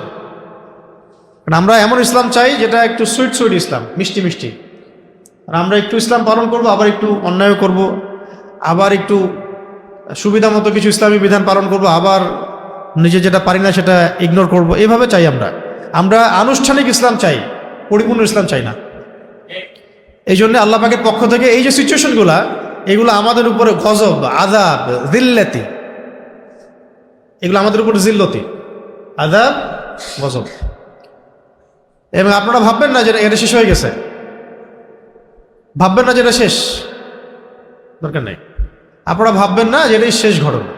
আমরা এমন ইসলাম চাই যেটা একটু সুইট সুইট ইসলাম, মিষ্টি মিষ্টি। আর আমরা একটু ইসলাম পালন করব, আবার একটু অন্যায় করব, আবার একটু সুবিধা মতো কিছু ইসলামী বিধান পালন করব, আবার নিজে যেটা পারি না সেটা ইগনোর করব। এইভাবে চাই আমরা আনুষ্ঠানিক ইসলাম চাই, পরিপূর্ণ ইসলাম চাই না। এই জন্য আল্লাহ পাকের পক্ষ থেকে এই যে সিচুয়েশনগুলা, এগুলো আমাদের উপরে গজব, আযাব, জিল্লাতি, এগুলো আমাদের উপরে জিল্লতি, আযাব, গজব। এবং আপনারা ভাববেন না যে এটা শেষ হয়ে গেছে, ভাববেন না যে এটা শেষ, দরকার নেই। আপনারা ভাববেন না যে এটাই শেষ ঘটনা,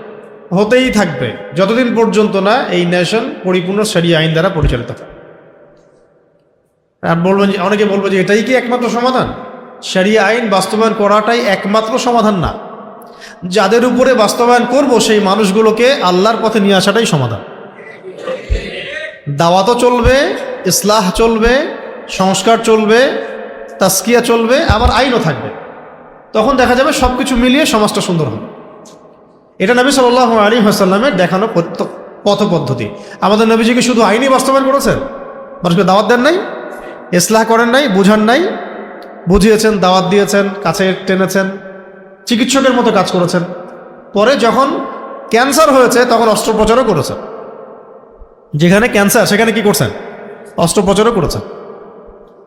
হতেই থাকবে যতদিন পর্যন্ত না এই নেশন পরিপূর্ণ শরিয়া আইন দ্বারা পরিচালিত হয়। আর বলবেন, অনেকে বলবে যে এটাই কি একমাত্র সমাধান? শরিয়া আইন বাস্তবায়ন করাটাই একমাত্র সমাধান না। যাদের উপরে বাস্তবায়ন করব সেই মানুষগুলোকে আল্লাহর পথে নিয়ে আসাটাই সমাধান। দাওয়াতও চলবে, ইসলাহ চলবে, সংস্কার চলবে, তাসকিয়া চলবে, আবার আইনও থাকবে। তখন দেখা যাবে সবকিছু মিলিয়ে সমাজটা সুন্দর হবে। এটা নবী সাল্লাল্লাহু আলাইহি ওয়াসাল্লামের দেখানো পথ পদ্ধতি। আমাদের নবীজি কি শুধু আইনই বাস্তবায়ন করেছেন? মানুষকে দাওয়াত দেন নাই, ইসলাহ করেন নাই, বুঝান নাই? বুঝিয়েছেন, দাওয়াত দিয়েছেন, কাছে টেনেছেন, চিকিৎসকের মতো কাজ করেছেন। পরে যখন ক্যান্সার হয়েছে তখন অস্ত্রোপচারও করেছেন। যেখানে ক্যান্সার সেখানে কি করছেন? অস্ত্রোপচারও করেছেন।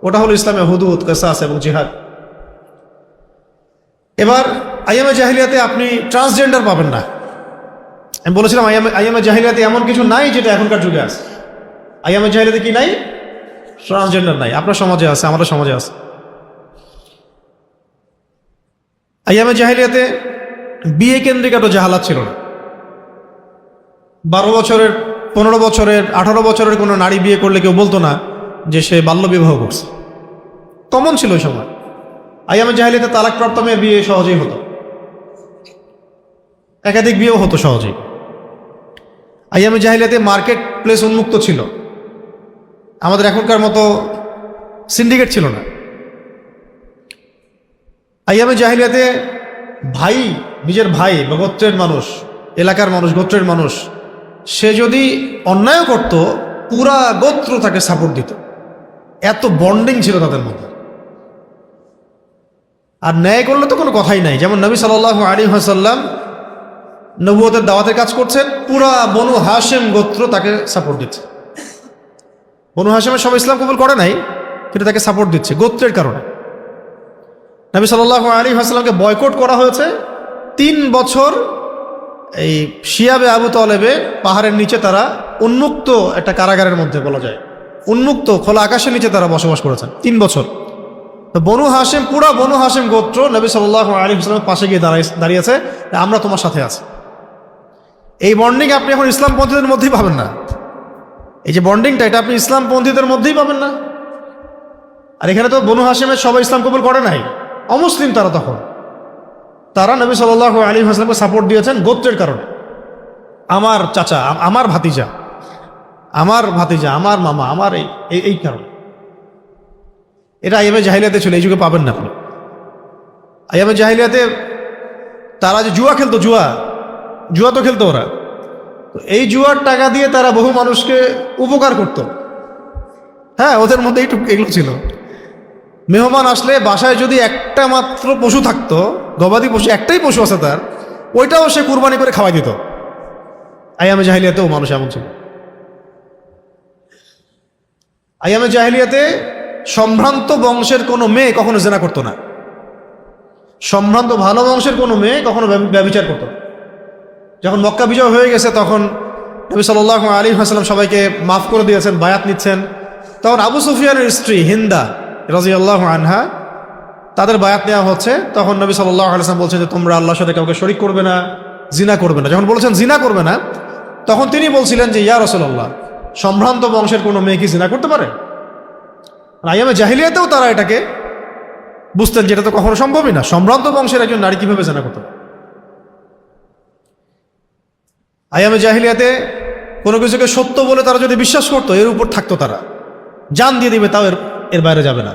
ওটা হলো ইসলামে হুদুদ, কিসাস এবং জিহাদ। এবার আইয়ামে জাহিলিয়াতে আপনি ট্রান্সজেন্ডার পাবেন না, আমি বলেছিলাম আইয়ামে জাহিলিয়াতে এমন কিছু নাই যেটা এখনকার যুগে আছে। আইয়ামে জাহিলিয়াতে কি নাই? ট্রান্সজেন্ডার নাই। আপনার সমাজে আছে, আমাদের সমাজে আছে। আইয়ামে জাহিলিয়াতে বিয়ে কেন্দ্রিক এত জাহালাত ছিল না। 12 বছরের, 15 বছরের, 18 বছরের কোনো নারী বিয়ে করলে কেউ বলতো না যে সে বাল্যবিবাহ করছে। কমন ছিল ওই সময়। আইয়ামে জাহিলিয়াতে তালাকপ্রাপ্ত মেয়ের বিয়ে সহজেই হতো, একাধিক বিয়েও হতো সহজেই। আইয়ামে জাহিলিয়াতে মার্কেট প্লেস উন্মুক্ত ছিল, আমাদের এখনকার মতো সিন্ডিকেট ছিল না। আইয়ামে জাহিলিয়াতে ভাই, নিজের ভাই বা গোত্রের মানুষ, এলাকার মানুষ, গোত্রের মানুষ, সে যদি অন্যায় করত পুরা গোত্র তাকে সাপোর্ট দিত। এত বন্ডিং ছিল তাদের মধ্যে। আর ন্যায় করলে তো কোনো কথাই নাই। যেমন নবী সাল্লাল্লাহু আলাইহি ওয়াসাল্লাম নবুয়তের দাওয়াতের কাজ করছেন, পুরা বনু হাশেম গোত্র তাকে সাপোর্ট দিচ্ছে। বনু হাশেমের সবাই ইসলাম কবুল করে নাই, কিন্তু তাকে সাপোর্ট দিচ্ছে গোত্রের কারণে। নবী সাল্লাল্লাহু আলাইহি ওয়াসাল্লামকে বয়কট করা হয়েছে 3 বছর। এই শিয়াবে আবু তলেবে পাহাড়ের নিচে তারা উন্মুক্ত একটা কারাগারের মধ্যে, বলা যায় উন্মুক্ত খোলা আকাশের নিচে তারা বসবাস করেছেন 3 বছর। তো বনু হাশেম, পুরা বনু হাশেম গোত্র নবী সাল্লাল্লাহু আলাইহি ওয়াসাল্লামের পাশে গিয়ে দাঁড়িয়েছে, আমরা তোমার সাথে আছি। এই বন্ডিং আপনি এখন ইসলামপন্থীদের মধ্যেই পাবেন না। এই যে বন্ডিংটা, এটা আপনি ইসলামপন্থীদের মধ্যেই পাবেন না। আর এখানে তো বনু হাশেমের সবাই ইসলাম কবুল করে নাই, অমুসলিম তারা। তখন তারা নবী সাল্লাল্লাহু আলাইহি ওয়াসাল্লামকে সাপোর্ট দিয়েছেন গোত্রের কারণে। আমার চাচা, আমার ভাতিজা, আমার মামা, আমার এই কারণে। এটা আইয়ামে জাহিলিয়াতে ছিল, এই যুগে পাবেন না আপনি। আইয়ামে জাহিলিয়াতে তারা যে জুয়া খেলতো, জুয়া তো খেলতো ওরা। তো এই জুয়ার টাকা দিয়ে তারা বহু মানুষকে উপকার করত। হ্যাঁ, ওদের মধ্যে এগুলো ছিল। মেহমান আসলে বাসায় যদি একটা মাত্র পশু থাকতো, গবাদি পশু, একটাই পশু আছে তার, ওইটাও সে কুরবানি করে খাওয়াই দিত। আইয়ামে জাহিলিয়াতেও মানুষ এমন ছিল। আইয়ামে জাহিলিয়াতে সম্ভ্রান্ত বংশের কোনো মেয়ে কখনো জেনা করতো না। সম্ভ্রান্ত ভালো বংশের কোনো মেয়ে কখনো ব্যভিচার করতো না। যখন মক্কা বিজয় হয়ে গেছে, তখন নবী সাল্লাল্লাহু আলাইহি ওয়াসাল্লাম সবাইকে মাফ করে দিয়েছেন, বায়াত নিচ্ছেন। তখন আবু সুফিয়ানের স্ত্রী হিন্দা রাদিয়াল্লাহু আনহা, তাদের বায়াত নেওয়া হচ্ছে। তখন নবী সাল্লাল্লাহু আলাইহি ওয়াসাল্লাম বলছেন যে তোমরা আল্লাহর সাথে কাউকে শরীক করবে না, জিনা করবে না। যখন বলেছেন জিনা করবে না, তখন তিনি বলছিলেন যে ইয়া রাসূলুল্লাহ, সম্ভ্রান্ত বংশের কোনো মেয়ে কি জিনা করতে পারে? আইয়ামে জাহিলিয়াতেও তারা এটাকে বুঝতেন যে এটা তো কখনো সম্ভবই না। সম্ভ্রান্ত বংশের একজন নারী কিভাবে জিনা করতে পারে? আইয়ামে জাহিলিয়াতে কোনো কিছুকে সত্য বলে তারা যদি বিশ্বাস করতো, এর উপর থাকতো, তারা জান দিয়ে দিবে, তাও এর বাইরে যাবে না।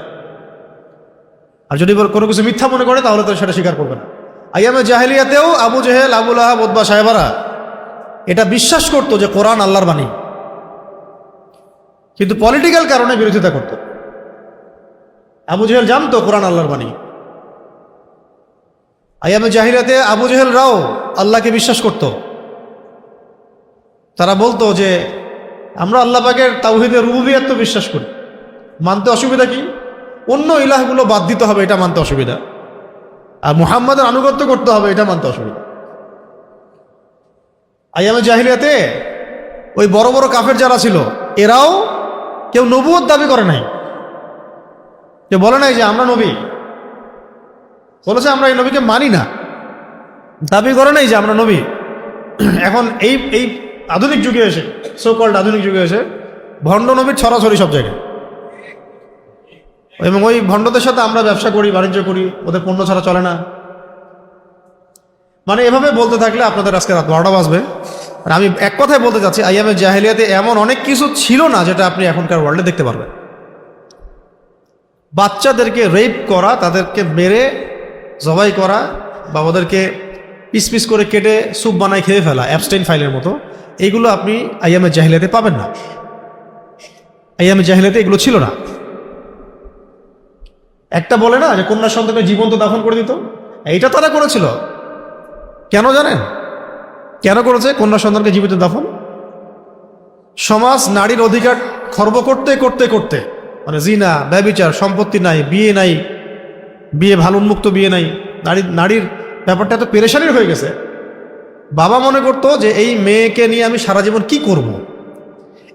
আর যদি কোনো কিছু মিথ্যা মনে করে, তাহলে তো সেটা স্বীকার করবে না। আইয়ামে জাহিলিয়াতেও আবু জেহেল, আবু লাহাব, উতবা, সাহেবারা এটা বিশ্বাস করতো যে কোরআন আল্লাহর বাণী, কিন্তু পলিটিক্যাল কারণে বিরোধিতা করত। আবু জেহেল জানতো কোরআন আল্লাহর বাণী। আইয়ামে জাহিলিয়াতে আবু জেহেলরাও আল্লাহকে বিশ্বাস করত। তারা বলতো যে আমরা আল্লাহ পাকের তাওহীদের রুবুবিয়্যাত তো বিশ্বাস করি, মানতে অসুবিধা কি? অন্য ইলাহগুলো বাদ দিতে হবে, এটা মানতে অসুবিধা। আর মুহাম্মাদের আনুগত্য করতে হবে, এটা মানতে অসুবিধা। আইয়ামে জাহিলিয়াতে ওই বড় বড় কাফের যারা ছিল, এরাও কেউ নবুয়ত দাবি করে নাই, যে বলে নাই যে আমরা নবী, বলেছে আমরা এই নবীকে মানি না, দাবি করে নাই যে আমরা নবী। এখন এই আধুনিক যুগে এসে, সো কল্ড আধুনিক যুগে এসে, ভণ্ড নবীর ছড়াছড়ি সব জায়গায়। এবং ওই ভণ্ডদের সাথে আমরা ব্যবসা করি, বাণিজ্য করি, ওদের পণ্য ছাড়া চলে না। মানে এভাবে বলতে থাকলে আপনাদের আজকে রাত 12টা বাজবে। আর আমি এক কথায় বলতে চাচ্ছি, আইয়ামে জাহিলিয়াতে এমন অনেক কিছু ছিল না যেটা আপনি এখনকার ওয়ার্ল্ডে দেখতে পারবেন। বাচ্চাদেরকে রেপ করা, তাদেরকে মেরে জবাই করা, বা ওদেরকে পিস পিস করে কেটে স্যুপ বানায় খেয়ে ফেলা, অ্যাবস্টেইন ফাইলের মতো, এইগুলো আপনি আইয়ামে জাহিলিয়াতে পাবেন না। আইয়ামে জাহিলিয়াতে এগুলো ছিল না। একটা বলে না যে কন্যা সন্তানকে জীবন্ত দাফন করে দিত, এইটা তারা করেছিল। কেন জানেন কেন করেছে কন্যা সন্তানকে জীবিত দাফন? সমাজ নারীর অধিকার খর্ব করতে করতে করতে, মানে জিনা, ব্যভিচার, সম্পত্তি নাই, বিয়ে ভালো উন্মুক্ত বিয়ে নাই, নারীর ব্যাপারটা এত পেরেশানির হয়ে গেছে, বাবা মনে করতো যে এই মেয়েকে নিয়ে আমি সারা জীবন কি করব,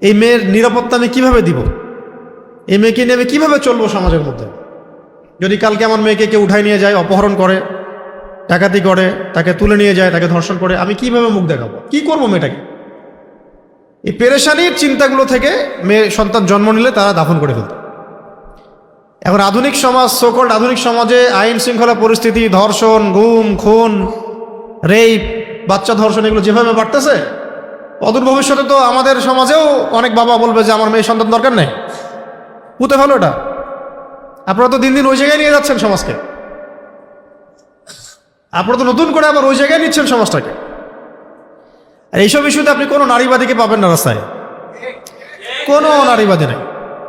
এই মেয়ের নিরাপত্তা আমি কিভাবে দিব, এই মেয়েকে নিয়ে আমি কিভাবে চলবো সমাজের মধ্যে। যদি কালকে আমার মেয়েকে কেউ উঠাই নিয়ে যায়, অপহরণ করে, ডাকাতি করে, তাকে তুলে নিয়ে যায়, তাকে ধর্ষণ করে, আমি কিভাবে মুখ দেখাবো, কি করবো মেয়েটাকে। এই পেরেশানির চিন্তাগুলো থেকে মেয়ে সন্তান জন্ম নিলে তারা দাফন করে ফেলত। এখন আধুনিক সমাজ, সোকল্ড আধুনিক সমাজে আইন শৃঙ্খলা পরিস্থিতি, ধর্ষণ, গুম, খুন, রেপ, বাচ্চা ধর্ষণ এগুলো যেভাবে বাড়তেছে, অদূর ভবিষ্যতে তো আমাদের সমাজেও অনেক বাবা বলবে যে আমার মেয়ে সন্তান দরকার নেই, পুঁতে ফেলো এটা। আপনারা তো দিন দিন ওই জায়গায় নিয়ে যাচ্ছেন সমাজকে, আপনারা তো নতুন করে আবার ওই জায়গায় নিচ্ছেন সমাজটাকে। আর এইসব ইস্যুতে আপনি কোনো নারীবাদীকে পাবেন না রাস্তায়, কোনো নারীবাদী নেই।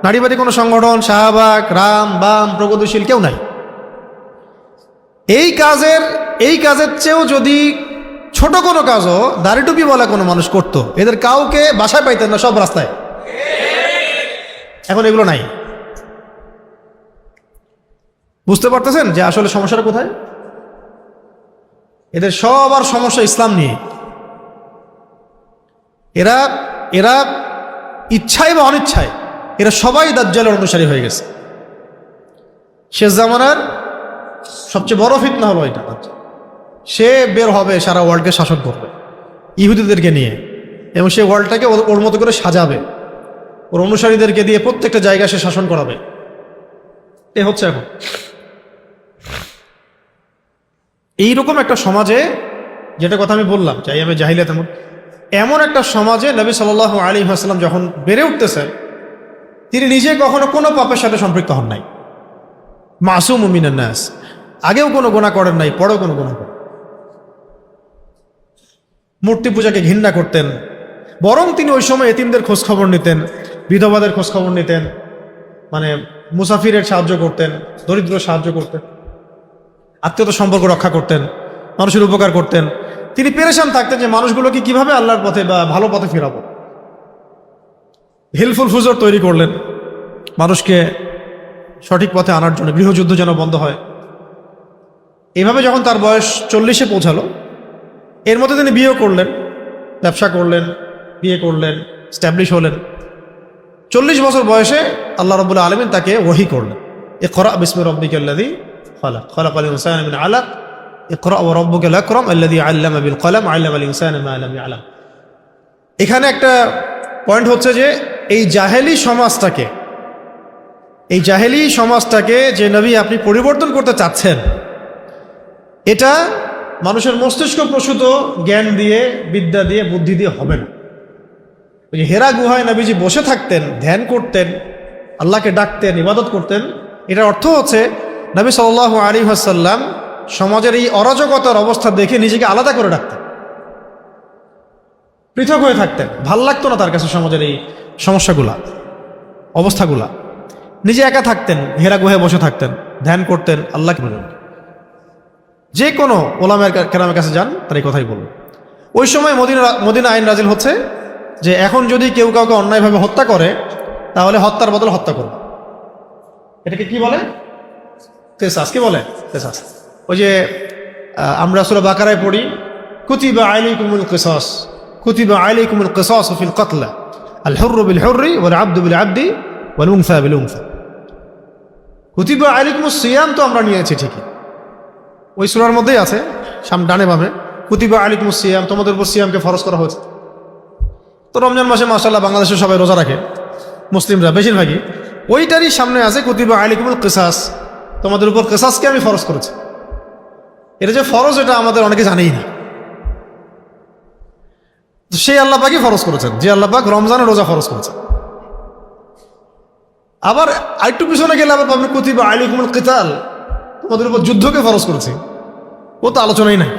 নারীবাদী কোনো সংগঠন, শাহবাগ, রাম, বাম, প্রগতিশীল কেউ নাই। এই কাজের চেয়েও যদি ছোট কোনো কাজও দাড়িটুপি বলা কোনো মানুষ করতো, এদের কাউকে বাসায় পাইতেন না, সব রাস্তায়। এখন এগুলো নাই। বুঝতে পারতেছেন যে আসলে সমস্যাটা কোথায়? এদের সবার সমস্যা ইসলাম নিয়ে। এরা এরা ইচ্ছায় বা অনিচ্ছায় এরা সবাই দাজ্জালের অনুসারী হয়ে গেছে। শেষ জামানার সবচেয়ে বড় ফিতনা হলো এটা। সে বের হবে, সারা ওয়ার্ল্ডকে শাসন করবে ইহুদিদেরকে নিয়ে, এবং সে ওয়ার্ল্ডটাকে ওর মতো করে সাজাবে, ওর অনুসারীদেরকে দিয়ে প্রত্যেকটা জায়গায় সে শাসন করাবে। এ হচ্ছে এখন এইরকম একটা সমাজে, যেটা কথা আমি বললাম চাই আমি জাহিলিয়াত, এমন একটা সমাজে নবী সাল্লাল্লাহু আলাইহি ওয়াসাল্লাম যখন বেড়ে উঠতেছেন, তিনি নিজে কখনো কোনো পাপের সাথে সম্পৃক্ত হন নাই। মাসুম মিনান নাস, আগেও কোনো গুনাহ করেন নাই, পরেও কোনো গুনাহ করেন। মূর্তি পূজাকে ঘৃণা করতেন, বরং তিনি ওই সময় এতিমদের খোঁজ খবর নিতেন, বিধবাদের খোঁজ খবর নিতেন, মানে মুসাফিরের সাহায্য করতেন, দরিদ্র সাহায্য করতেন, আত্মীয়তা সম্পর্ক রক্ষা করতেন, মানুষের উপকার করতেন। তিনি পেরেশান থাকতেন যে মানুষগুলোকে কিভাবে আল্লাহর পথে বা ভালো পথে ফেরাবো। হেল্পফুল ফুজর তৈরি করলেন মানুষকে সঠিক পথে আনার জন্য, গৃহযুদ্ধ যেন বন্ধ হয়। এভাবে যখন তার বয়স 40-এ পৌঁছালো, এর মধ্যে তিনি বিয়ে করলেন, ব্যবসা করলেন, বিয়ে করলেন, স্ট্যাবলিশ হলেন। 40 বছর বয়সে আল্লাহ রাব্বুল আলামিন তাকে ওহী করলেন, ইকরা বিসমি রাব্বিকাল্লাযী খালাক, খালাকাল ইনসানা মিন আলাক, ইকরা ওয়া রাব্বুকাল আকরাম আল্লাযী আল্লামা বিল কলম আল্লামাল ইনসানা মা লাম ইয়ালাম। এখানে একটা পয়েন্ট হচ্ছে যে এই জাহেলি সমাজটাকে যে নবী আপনি পরিবর্তন করতে চাচ্ছেন, এটা মানুষের মস্তিষ্ক প্রসূত জ্ঞান দিয়ে, বিদ্যা দিয়ে, বুদ্ধি দিয়ে হবে না। ওই যে হেরা গুহায় নবীজি বসে থাকতেন, ধ্যান করতেন, আল্লাহকে ডাকতেন, ইবাদত করতেন, এটার অর্থ হচ্ছে নবী সাল্লাল্লাহু আলাইহি ওয়াসাল্লাম সমাজের এই অরাজকতার অবস্থা দেখে নিজেকে আলাদা করে রাখতেন, পৃথক হয়ে থাকতেন। ভাল লাগতো না তার কাছে সমাজের এই সমস্যাগুলা, অবস্থাগুলা। নিজে একা থাকতেন, হেরা গুহায় বসে থাকতেন, ধ্যান করতেন, আল্লাহকে বলতেন। যে কোনো ওলামায়ে কেরামের কাছে যান, তার এই কথাই বলুন। ওই সময় মদিনা আইন নাজিল হচ্ছে যে এখন যদি কেউ কাউকে অন্যায়ভাবে হত্যা করে, তাহলে হত্যার বদলে হত্যা করবে। এটাকে কি বলে? কিসাস। কি বলে? কিসাস। ওই যে আমরা সূরা বাকারায় পড়ি, কুতিবা আলাইকুমুল কিসাস, কুতিবা আলাইকুমুল কিসাস ফিল কতল, আল হুররু বিল হুররি ওয়াল আবদু বিল আবদি ওয়াল উনসা বিল উনসা। কুতিবা আলাইকুমুস সিয়াম তো আমরা নিয়েছি ঠিকই, ওই সূরার মধ্যেই আছে, সামনে ডানে বামে কুতিবা আলাইকুমুস সিয়াম, তোমাদের উপর সিয়ামকে ফরজ করা হয়েছে। তো রমজান মাসে মাশাআল্লাহ বাংলাদেশে সবাই রোজা রাখে, মুসলিমরা বেশিরভাগই। ওইটারই সামনে আছে কুতিবা আলাইকুমুল কিসাস, তোমাদের উপর কিসাসকে আমি ফরজ করেছি। এটা যে ফরজ, এটা আমাদের অনেকে জানেই না। সেই আল্লাহ পাকই ফরজ করেছেন, যে আল্লাহ পাক রমজানে রোজা ফরজ করেছেন। আবার আরেকটু পিছনে গেলে আবার পাবেন কুতিবা আলাইকুমুল কিতাল, তোমাদের উপর যুদ্ধকে ফরজ করেছি। ও তো আলোচনাই নাই।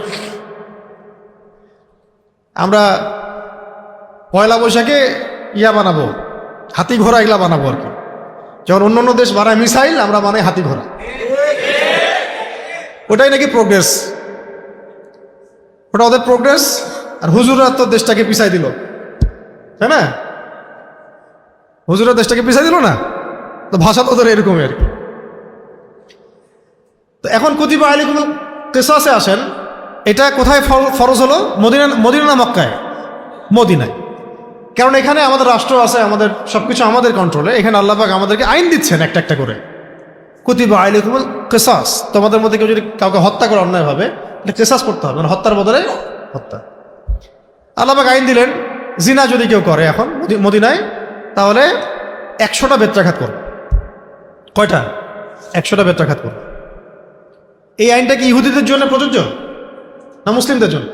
আমরা পয়লা বৈশাখে বানাবো, হাতি ঘোড়া, এগুলা বানাবো আর কি। যখন অন্য দেশ বানায় মিসাইল, আমরা বানাই হাতি ঘোড়া। ওটাই নাকি প্রোগ্রেস, ওটা ওদের প্রোগ্রেস। আর হুজুররা তো দেশটাকে পিছাই দিল, তাই না? হুজুররা দেশটাকে পিছাই দিল না, তো ভাষা তো ওদের এরকমই আর কি। তো এখন কুতিবা আলাইকুমুল কিসাসে আসেন, এটা কোথায় ফরজ হলো? মদিনা না মক্কায়? মদিনায়। কারণ এখানে আমাদের রাষ্ট্র আছে, আমাদের সবকিছু আমাদের কন্ট্রোলে। এখানে আল্লাহ পাক আমাদেরকে আইন দিচ্ছেন একটা একটা করে। কুতিবা আলাইকুমুল কিসাস, তোমাদের মধ্যে কেউ যদি কাউকে হত্যা করে অন্যায়ভাবে, এটা কিসাস করতে হবে, মানে হত্যার বদলে হত্যা। আল্লাহ পাক আইন দিলেন, জিনা যদি কেউ করে এখন মদিনায়, তাহলে 100টা বেত্রাঘাত করবে। কয়টা? 100টা বেত্রাঘাত করবে। এই আইনটা কি ইহুদিদের জন্য প্রযোজ্য না মুসলিমদের জন্য?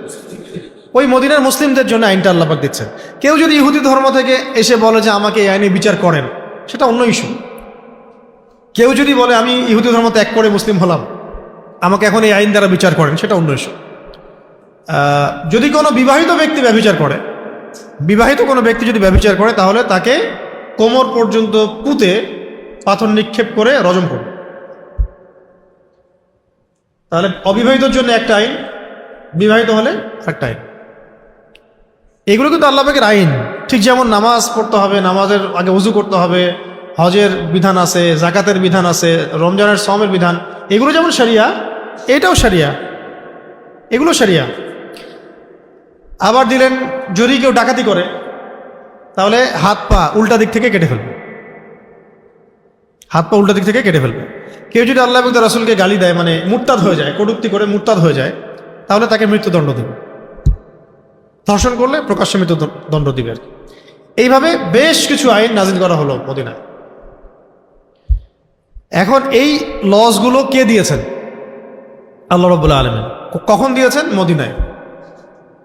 ওই মদিনার মুসলিমদের জন্য আইনটা আল্লাহ পাক দিচ্ছেন। কেউ যদি ইহুদি ধর্ম থেকে এসে বলে যে আমাকে এই আইনে বিচার করেন, সেটা অন্য ইস্যু। কেউ যদি বলে আমি ইহুদি ধর্ম ত্যাগ করে মুসলিম হলাম, আমাকে এখন এই আইন দ্বারা বিচার করেন, সেটা অন্য ইস্যু। যদি কোনো বিবাহিত ব্যক্তি ব্যভিচার করে, বিবাহিত কোনো ব্যক্তি যদি ব্যভিচার করে, তাহলে তাকে কোমর পর্যন্ত পুঁতে পাথর নিক্ষেপ করে রজম করবে। তাহলে অবিবাহিতর জন্য একটা আইন, বিবাহিত হলে একটা আইন। এগুলো কিন্তু আল্লাহ পাকের আইন। ঠিক যেমন নামাজ পড়তে হবে, নামাজের আগে ওযু করতে হবে, হজের বিধান আছে, জাকাতের বিধান আছে, রমজানের সওমের বিধান, এগুলো যেমন শরিয়া, এটাও শরিয়া, এগুলো শরিয়া। আবার দিলেন, যদি কেউ ডাকাতি করে তাহলে হাত পা উল্টা দিক থেকে কেটে ফেলবে, হাত পা উল্টা দিক থেকে কেটে ফেলবে। কেউ যদি আল্লাহ এবং তার রাসূলকে গালি দেয়, মানে মুরতাদ হয়ে যায়, কটূক্তি করে মুরতাদ হয়ে যায়, তাহলে তাকে মৃত্যুদণ্ড দেবে। ধর্ষণ করলে প্রকাশ্যে মৃত্যুদণ্ড দিবে আর কি। এইভাবে বেশ কিছু আইন নাজিল করা হলো মদিনায়। এখন এই লসগুলো কে দিয়েছেন? আল্লাহ রাব্বুল আলামিন। কখন দিয়েছেন? মদিনায়।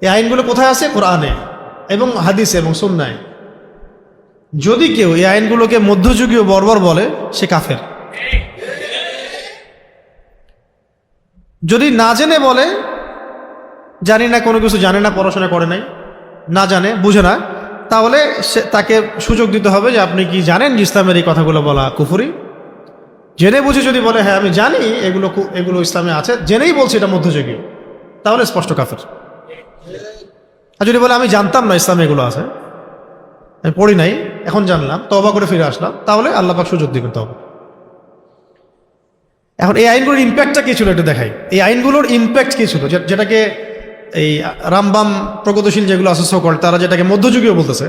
এই আইনগুলো কোথায় আছে? কোরআনে এবং হাদিসে এবং সুন্নায়। যদি কেউ এই আইনগুলোকে মধ্যযুগীয় বর্বর বলে, সে কাফের। যদি না জেনে বলে, জানি না, কোনো কিছু জানে না, পড়াশোনা করে নাই, না জানে, বুঝে না, তাহলে তাকে সুযোগ দিতে হবে যে আপনি কি জানেন যে ইসলামের এই কথাগুলো বলা কুফরি? জেনে বুঝে যদি বলে হ্যাঁ আমি জানি এগুলো ইসলামে আছে, জেনেই বলছি এটা মধ্যযুগীয়, তাহলে স্পষ্ট কাফের। আর যদি বলে আমি জানতাম না ইসলামে এগুলো আছে, আমি পড়ি নাই, এখন জানলাম, তওবা করে ফিরে আসলাম, তাহলে আল্লাহ পাক সুযোগ দিবেন তওবা। এখন এই আইনগুলোর ইম্প্যাক্টটা কি ছিল একটু দেখাই। এই আইনগুলোর ইম্প্যাক্ট কি ছিল, যেটাকে এই রামবাম প্রগতিশীল যেগুলো আছে সকল, তারা যেটাকে মধ্যযুগীয় বলতেছে,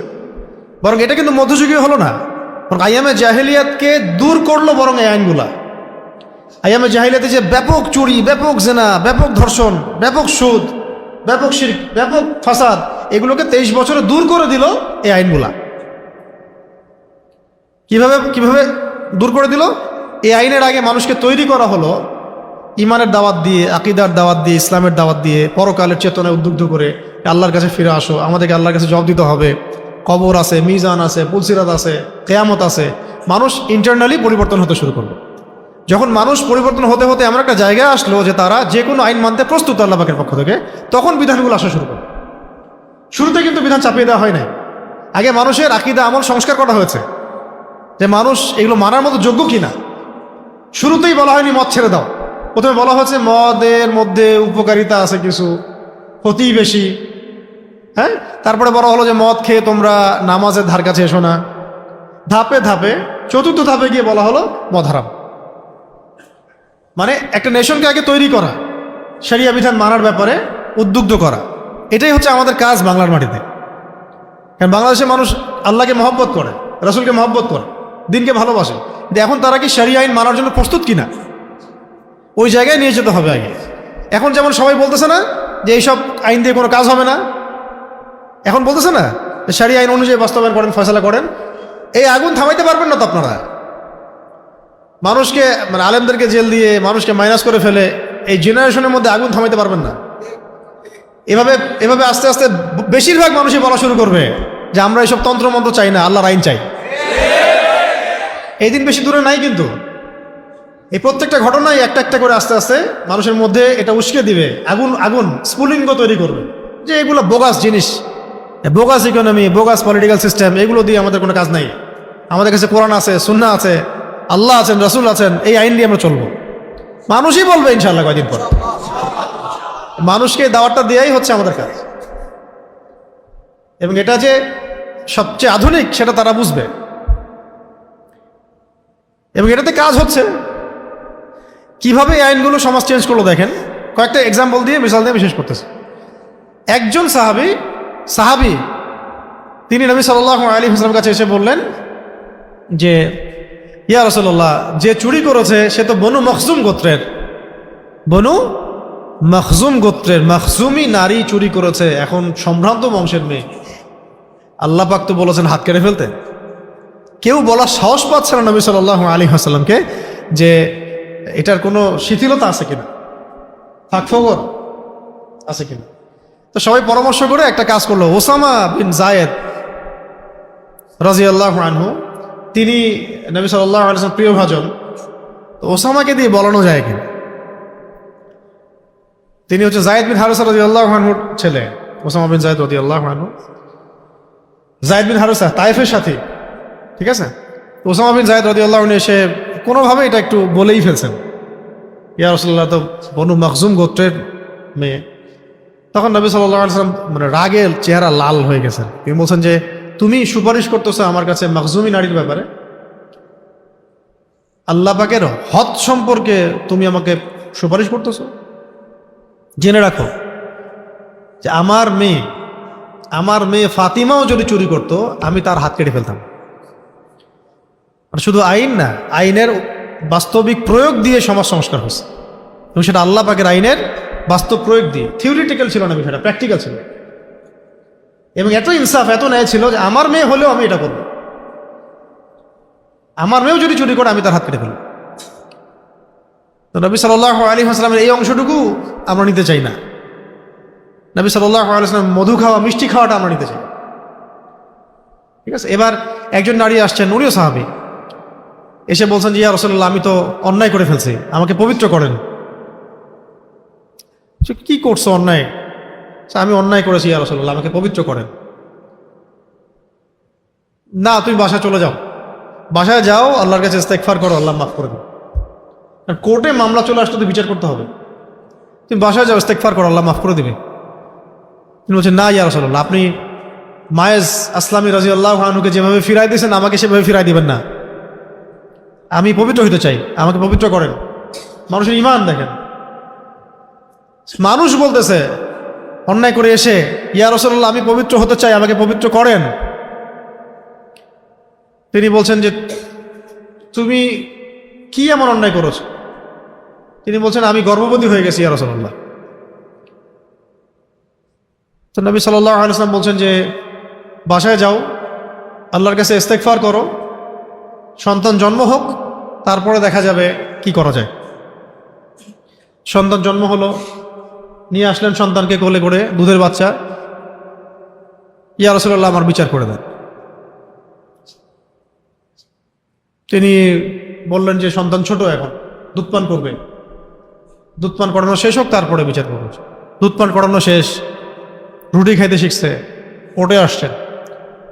বরং এটা কিন্তু মধ্যযুগীয় হলো না, বরং আইয়ামে জাহেলিয়াতকে দূর করলো। বরং এই আইনগুলা আইয়ামে জাহেলিয়াতে যে ব্যাপক চুরি, ব্যাপক জেনা, ব্যাপক ধর্ষণ, ব্যাপক সুদ, ব্যাপক শিরক, ব্যাপক ফাসাদ, এগুলোকে 23 বছরে দূর করে দিল এই আইনগুলা। কিভাবে দূর করে দিল? এই আইনের আগে মানুষকে তৈরি করা হলো ইমানের দাওয়াত দিয়ে, আকীদার দাওয়াত দিয়ে, ইসলামের দাওয়াত দিয়ে, পরকালের চেতনায় উদ্বুদ্ধ করে আল্লাহর কাছে ফিরে আসো, আমাদেরকে আল্লাহর কাছে জবাব দিতে হবে, কবর আছে, মিজান আছে, পুলসিরাত আছে, কিয়ামত আছে। মানুষ ইন্টারনালি পরিবর্তন হতে শুরু করলো। যখন মানুষ পরিবর্তন হতে হতে এমন একটা জায়গায় আসলো যে তারা যে কোনো আইন মানতে প্রস্তুত আল্লাহ পাকের পক্ষ থেকে, তখন বিধানগুলো আসা শুরু করলো। শুরুতে কিন্তু বিধান চাপিয়ে দেওয়া হয় নাই। আগে মানুষের আকীদা আমল সংস্কার করা হয়েছে যে মানুষ এগুলো মানার মতো যোগ্য কিনা। শুরুতেই বলা হয়নি মদ ছেড়ে দাও, প্রথমে বলা হচ্ছে মদের মধ্যে উপকারিতা আছে কিছু, ক্ষতি বেশি। হ্যাঁ, তারপরে বলা হলো যে মদ খেয়ে তোমরা নামাজের ধার কাছে এসো না। ধাপে ধাপে 4র্থ ধাপে গিয়ে বলা হলো মদ হারাম। মানে একটা নেশনকে আগে তৈরি করা, শরিয়া বিধান মানার ব্যাপারে উদ্বুদ্ধ করা, এটাই হচ্ছে আমাদের কাজ বাংলার মাটিতে। কারণ বাংলাদেশের মানুষ আল্লাহকে মহব্বত করে, রাসূলকে মহব্বত করে, দিনকে ভালোবাসে। কিন্তু এখন তারা কি শরিয়া আইন মানার জন্য প্রস্তুত কিনা, ওই জায়গায় নিয়ে যেতে হবে আগে। এখন যেমন সবাই বলতেছে না যে এইসব আইন দিয়ে কোনো কাজ হবে না, এখন বলতেছে না যে শরিয়া আইন অনুযায়ী বাস্তবায়ন করেন, ফয়সালা করেন। এই আগুন থামাইতে পারবেন না তো আপনারা। মানুষকে, মানে আলেমদেরকে জেল দিয়ে মানুষকে মাইনাস করে ফেলে এই জেনারেশনের মধ্যে আগুন থামাইতে পারবেন না। এভাবে আস্তে আস্তে বেশিরভাগ মানুষই বলা শুরু করবে যে আমরা এইসব তন্ত্রমন্ত্র চাই না, আল্লাহর আইন চাই। এই দিন বেশি দূরে নাই, কিন্তু এই প্রত্যেকটা ঘটনাই একটা একটা করে আস্তে আস্তে মানুষের মধ্যে এটা উস্কে দিবে, আগুন স্ফুলিঙ্গ তৈরি করবে যে এগুলো বোগাস জিনিস, bogus economy, bogus political system, এগুলো দিয়ে আমাদের কোনো কাজ নাই। আমাদের কাছে কোরআন আছে, সুন্নাহ আছে, আল্লাহ আছেন, রাসূল আছেন, এই আইন দিয়ে আমরা চলবো। মানুষই বলবে ইনশাআল্লাহ কয়দিন পর। মানুষকে দাওয়াতটা দেওয়াই হচ্ছে আমাদের কাজ, এবং এটা যে সবচেয়ে আধুনিক সেটা তারা বুঝবে, এবং এটাতে কাজ হচ্ছে। কিভাবে এই আইনগুলো সমাজ চেঞ্জ করলো দেখেন। কয়েকটা এক্সাম্পল দিয়ে মিসাল দিয়ে বিশেষ করতেছে। একজন সাহাবী তিনি নবী সাল্লাল্লাহু আলাইহি ওয়াসাল্লামের কাছে এসে বললেন যে ইয়া রাসূলুল্লাহ, যে চুরি করেছে সে তো বনু মখজুম গোত্রের, বনু মখজুম গোত্রের মখজুমি নারী চুরি করেছে, এখন সম্ভ্রান্ত বংশের মেয়ে, আল্লাহ পাক তো বলেছেন হাত কেটে ফেলতে। কেউ বলার সাহস পাচ্ছে না নবী সাল্লাল্লাহু আলাইহি ওয়াসাল্লামকে যে এটার কোনো শিথিলতা আছে কিনা, ফাঁকফোকর আছে কিনা। তো সবাই পরামর্শ করে একটা কাজ করলো। ওসামা বিন যায়েদ রাদিয়াল্লাহু আনহু, তিনি নবী সাল্লাল্লাহু আলাইহি ওয়াসাল্লাম প্রিয় ভাজন, তো ওসামাকে দিয়ে বলানো যায় কিনা। তিনি হচ্ছে যায়েদ বিন হারেসা রাদিয়াল্লাহু আনহুর ছেলে, ওসামা বিন যায়েদ রাদিয়াল্লাহু আনহু। যায়েদ বিন হারেসা তায়েফের সাথী, ঠিক আছে। ওসামা বিন যায়েদ রাদিয়াল্লাহু আনহু এসে কোনোভাবে এটা একটু বলেই ফেলছেন, ইয়া রাসূলুল্লাহ তো বনু মখজুম গোত্রের মেয়ে। তখন নবী সাল্লাল্লাহু আলাইহি ওয়াসাল্লাম মানে রাগে চেহারা লাল হয়ে গেছেন। তিনি বলছেন যে তুমি সুপারিশ করতেছো আমার কাছে মখজুমি নারীর ব্যাপারে, আল্লাহ পাকের হদ সম্পর্কে তুমি আমাকে সুপারিশ করতেছো। জেনে রাখো যে আমার মেয়ে ফাতিমাও যদি চুরি করত আমি তার হাত কেটে ফেলতাম। আর শুধু আইন না, আইনের বাস্তবিক প্রয়োগ দিয়ে সমাজ সংস্কার হচ্ছে, এবং সেটা আল্লাহ পাকের আইনের বাস্তব প্রয়োগ দিয়ে। থিওরিটিক্যাল ছিল না বিষয়টা, প্র্যাকটিক্যাল ছিল। এবং এত ইনসাফ, এত ন্যায় ছিল যে আমার মেয়ে হলেও আমি এটা করব, আমার মেয়েও যদি চুরি করে আমি তার হাত কেটে ফেলব। তো নবী সাল্লাল্লাহু আলাইহি ওয়াসাল্লামের এই অংশটুকু আমরা নিতে চাই না। নবী সাল্লাল্লাহু আলাইহি ওয়াসাল্লাম মধু খাওয়া, মিষ্টি খাওয়াটা আমরা নিতে চাই, ঠিক আছে। এবার একজন নারী আসছেন, উনিও সাহাবী, এসে বলছেন যে ইয়া রাসূলুল্লাহ, আমি তো অন্যায় করে ফেলছি, আমাকে পবিত্র করেন। কি করছো অন্যায়? আমি অন্যায় করেছি ইয়া রাসূলুল্লাহ, আমাকে পবিত্র করেন। না, তুমি বাসায় চলে যাও, বাসায় যাও, আল্লাহর কাছে ইস্তেগফার করো, আল্লাহ মাফ করে দেন। কোর্টে মামলা চলে আসলে তো বিচার করতে হবে, তুমি বাসায় যাও, ইস্তেগফার করো, আল্লাহ মাফ করে দিবে। তিনি বলছেন না ইয়া রাসূলুল্লাহ, আপনি মায়েজ আসলামী রাদিয়াল্লাহু আনহুকে যেভাবে ফিরাই দিয়েছেন আমাকে সেভাবে ফিরাই দিবেন না, আমি পবিত্র হইতে চাই, আমাকে পবিত্র করেন। মানুষের ঈমান দেখেন, মানুষ বলতেছে অন্যায় করে এসে ইয়া রাসূলুল্লাহ, আমি পবিত্র হতে চাই, আমাকে পবিত্র করেন। তিনি বলছেন যে তুমি কি এমন অন্যায় করেছো? তিনি বলছেন আমি গর্ভবতী হয়ে গেছি ইয়া রাসূলুল্লাহ। তো নবী সাল্লাল্লাহু আলাইহি ওয়াসাল্লাম বলছেন যে বাসায় যাও, আল্লাহর কাছে ইস্তেগফার করো, সন্তান জন্ম হোক, তারপরে দেখা যাবে কি করা যায়। সন্তান জন্ম হলো, নিয়ে আসলেন সন্তানকে কোলে করে, দুধের বাচ্চা। ইয়া রাসূলুল্লাহ, আমার বিচার করে দেন। তিনি বললেন যে সন্তান ছোট, এখন দুধ পান করবে, দুধ পান করানো শেষ হোক তারপরে বিচার করবে। দুধ পান করানো শেষ, রুটি খাইতে শিখছে, ওটে আসছেন,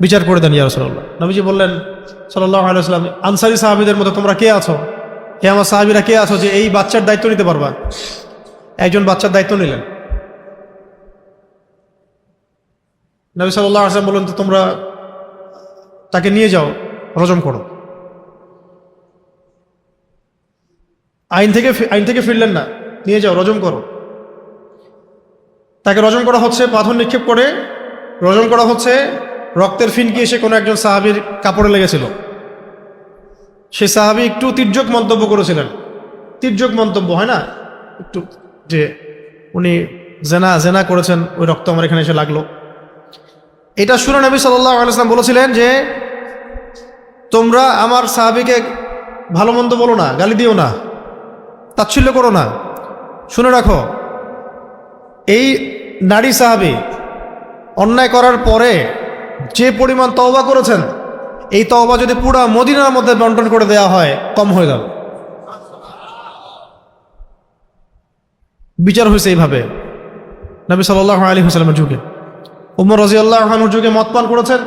বিচার করে দেন ইয়া রাসূলুল্লাহ। নবীজি বললেন সাল্লাল্লাহু আলাইহি ওয়াসাল্লাম, আনসারী সাহাবীদের মধ্যে তোমরা কে আছো, হে আমার সাহাবীরা কে আছো যে এই বাচ্চার দায়িত্ব নিতে পারবা? একজন বাচ্চার দায়িত্ব নিলেন। নবী সাল্লাল্লাহু আলাইহি ওয়াসাল্লাম বললেন, তো তোমরা তাকে নিয়ে যাও, রজম করো। আইন থেকে ফিরলেন না, নিয়ে যাও, রজম করো। তাকে রজম করা হচ্ছে, পাথর নিক্ষেপ করে রজম করা হচ্ছে। রক্তের ফিনকি এসে কোনো একজন সাহাবীর কাপড়ে লেগেছিল। সেই সাহাবী একটু তির্যক মন্তব্য করেছিলেন। তির্যক মন্তব্য হয় না একটু, যে উনি জেনা করেছেন, ওই রক্ত আমার এখানে এসে লাগলো। এটা শুনে নবী সাল্লাল্লাহু আলাইহি ওয়াসাল্লাম বলেছিলেন যে তোমরা আমার সাহাবীকে ভালো মন্দ বলো না, গালি দিও না, তাচ্ছিল্য করো না। শুনে রাখো, এই নারী সাহাবী অন্যায় করার পরে যে পরিমাণ তওবা করেছেন, এই তওবা যদি পুরা মদিনার মধ্যে বন্টন করে দেওয়া হয় কম হয়ে যাবে। বিচার হয়েছে এইভাবে নবী সাল্লাল্লাহু আলাইহি ওয়াসাল্লামের যুগে। উমর রাদিয়াল্লাহু আনহুর যুগে মদ পান করেছেন,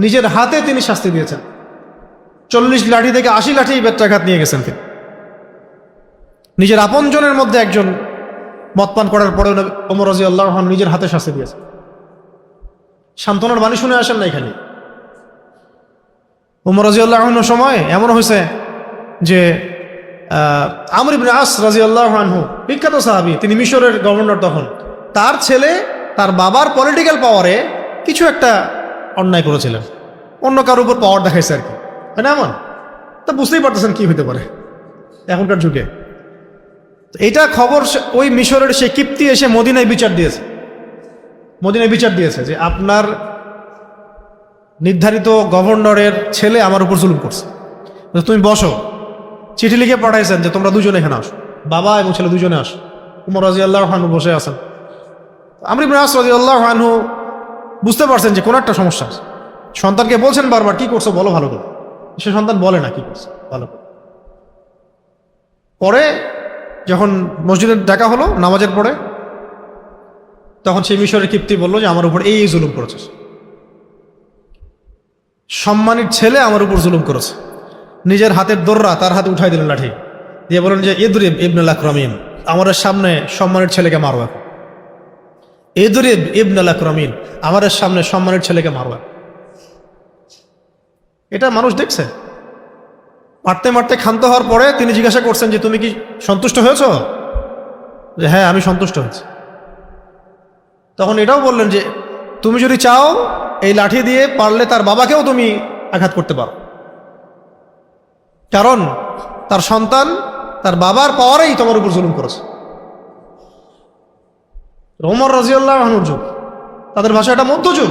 নিজের হাতে তিনি শাস্তি দিয়েছেন। 40 লাঠি থেকে 80 লাঠি বেত্রাঘাত নিয়ে গেছেন তিনি। নিজের আপনজনের মধ্যে একজন মদ পান করার পরে ওমর রাদিয়াল্লাহু আনহু নিজের হাতে শাস্তি দিয়েছেন। সান্ত্বনার বাণী শুনে আসেন না এখানে। ওমর রাদিয়াল্লাহু আনহুর সময় এমন হয়েছে যে আমর ইবনে আস রাদিয়াল্লাহু আনহু, বিখ্যাত সাহাবী, তিনি মিশরের গভর্নর তখন। তার ছেলে তার বাবার পলিটিক্যাল পাওয়ারে কিছু একটা অন্যায় করেছিলেন, অন্য কারোর উপর পাওয়ার দেখাইছে আর কি, তাই না? এমন তা বুঝতেই পারতেছেন কি হতে পারে এখনকার যুগে। এইটা খবর ওই মিশরের সে কিপ্তি এসে মদিনায় বিচার দিয়েছে, মদিনায় বিচার দিয়েছে যে আপনার নির্ধারিত গভর্নরের ছেলে আমার উপর জুলুম করছে, তুমি বসো। চিঠি লিখে পাঠাইছেন যে তোমরা দুজনে এখানে আসো, বাবা এবং ছেলে দুজনে আসো। উমর রাদিয়াল্লাহু আনহু বসে আছেন। আমর ইবনে আস রাদিয়াল্লাহু আনহু বুঝতে পারছেন যে কোনো একটা সমস্যা আছে। সন্তানকে বলছেন বারবার, কি করছো বলো ভালো করে। সে সন্তান বলে না কি করছে ভালো করে। পরে যখন মসজিদে ডাকা হলো নামাজের পরে, তখন সেই মিশরের কিপ্তি বললো যে আমার উপর এই জুলুম করেছে, সম্মানিত ছেলে আমার উপর জুলুম করেছে। নিজের হাতের দোররা তার হাতে উঠাই দিলেন লাঠি দিয়ে, বলেন যে ইদরিব ইবনুল আকরামিন, আমাদের সামনে সম্মানের ছেলেকে মারো এখন। ইদরিব ইবনুল আকরামিন, আমাদের সামনে সম্মানের ছেলেকে মারো। এটা মানুষ দেখছে। মারতে মারতে ক্ষান্ত হওয়ার পরে তিনি জিজ্ঞাসা করছেন যে তুমি কি সন্তুষ্ট হয়েছ? যে হ্যাঁ আমি সন্তুষ্ট হয়েছি। তখন এটাও বললেন যে তুমি যদি চাও এই লাঠি দিয়ে পারলে তার বাবাকেও তুমি আঘাত করতে পারো, কারণ তার সন্তান তার বাবার পাওয়ারেই তোমার উপর জুলুম করেছে। ওমর রাদিয়াল্লাহু আনহুর যুগ, তাদের ভাষা এটা মধ্যযুগ,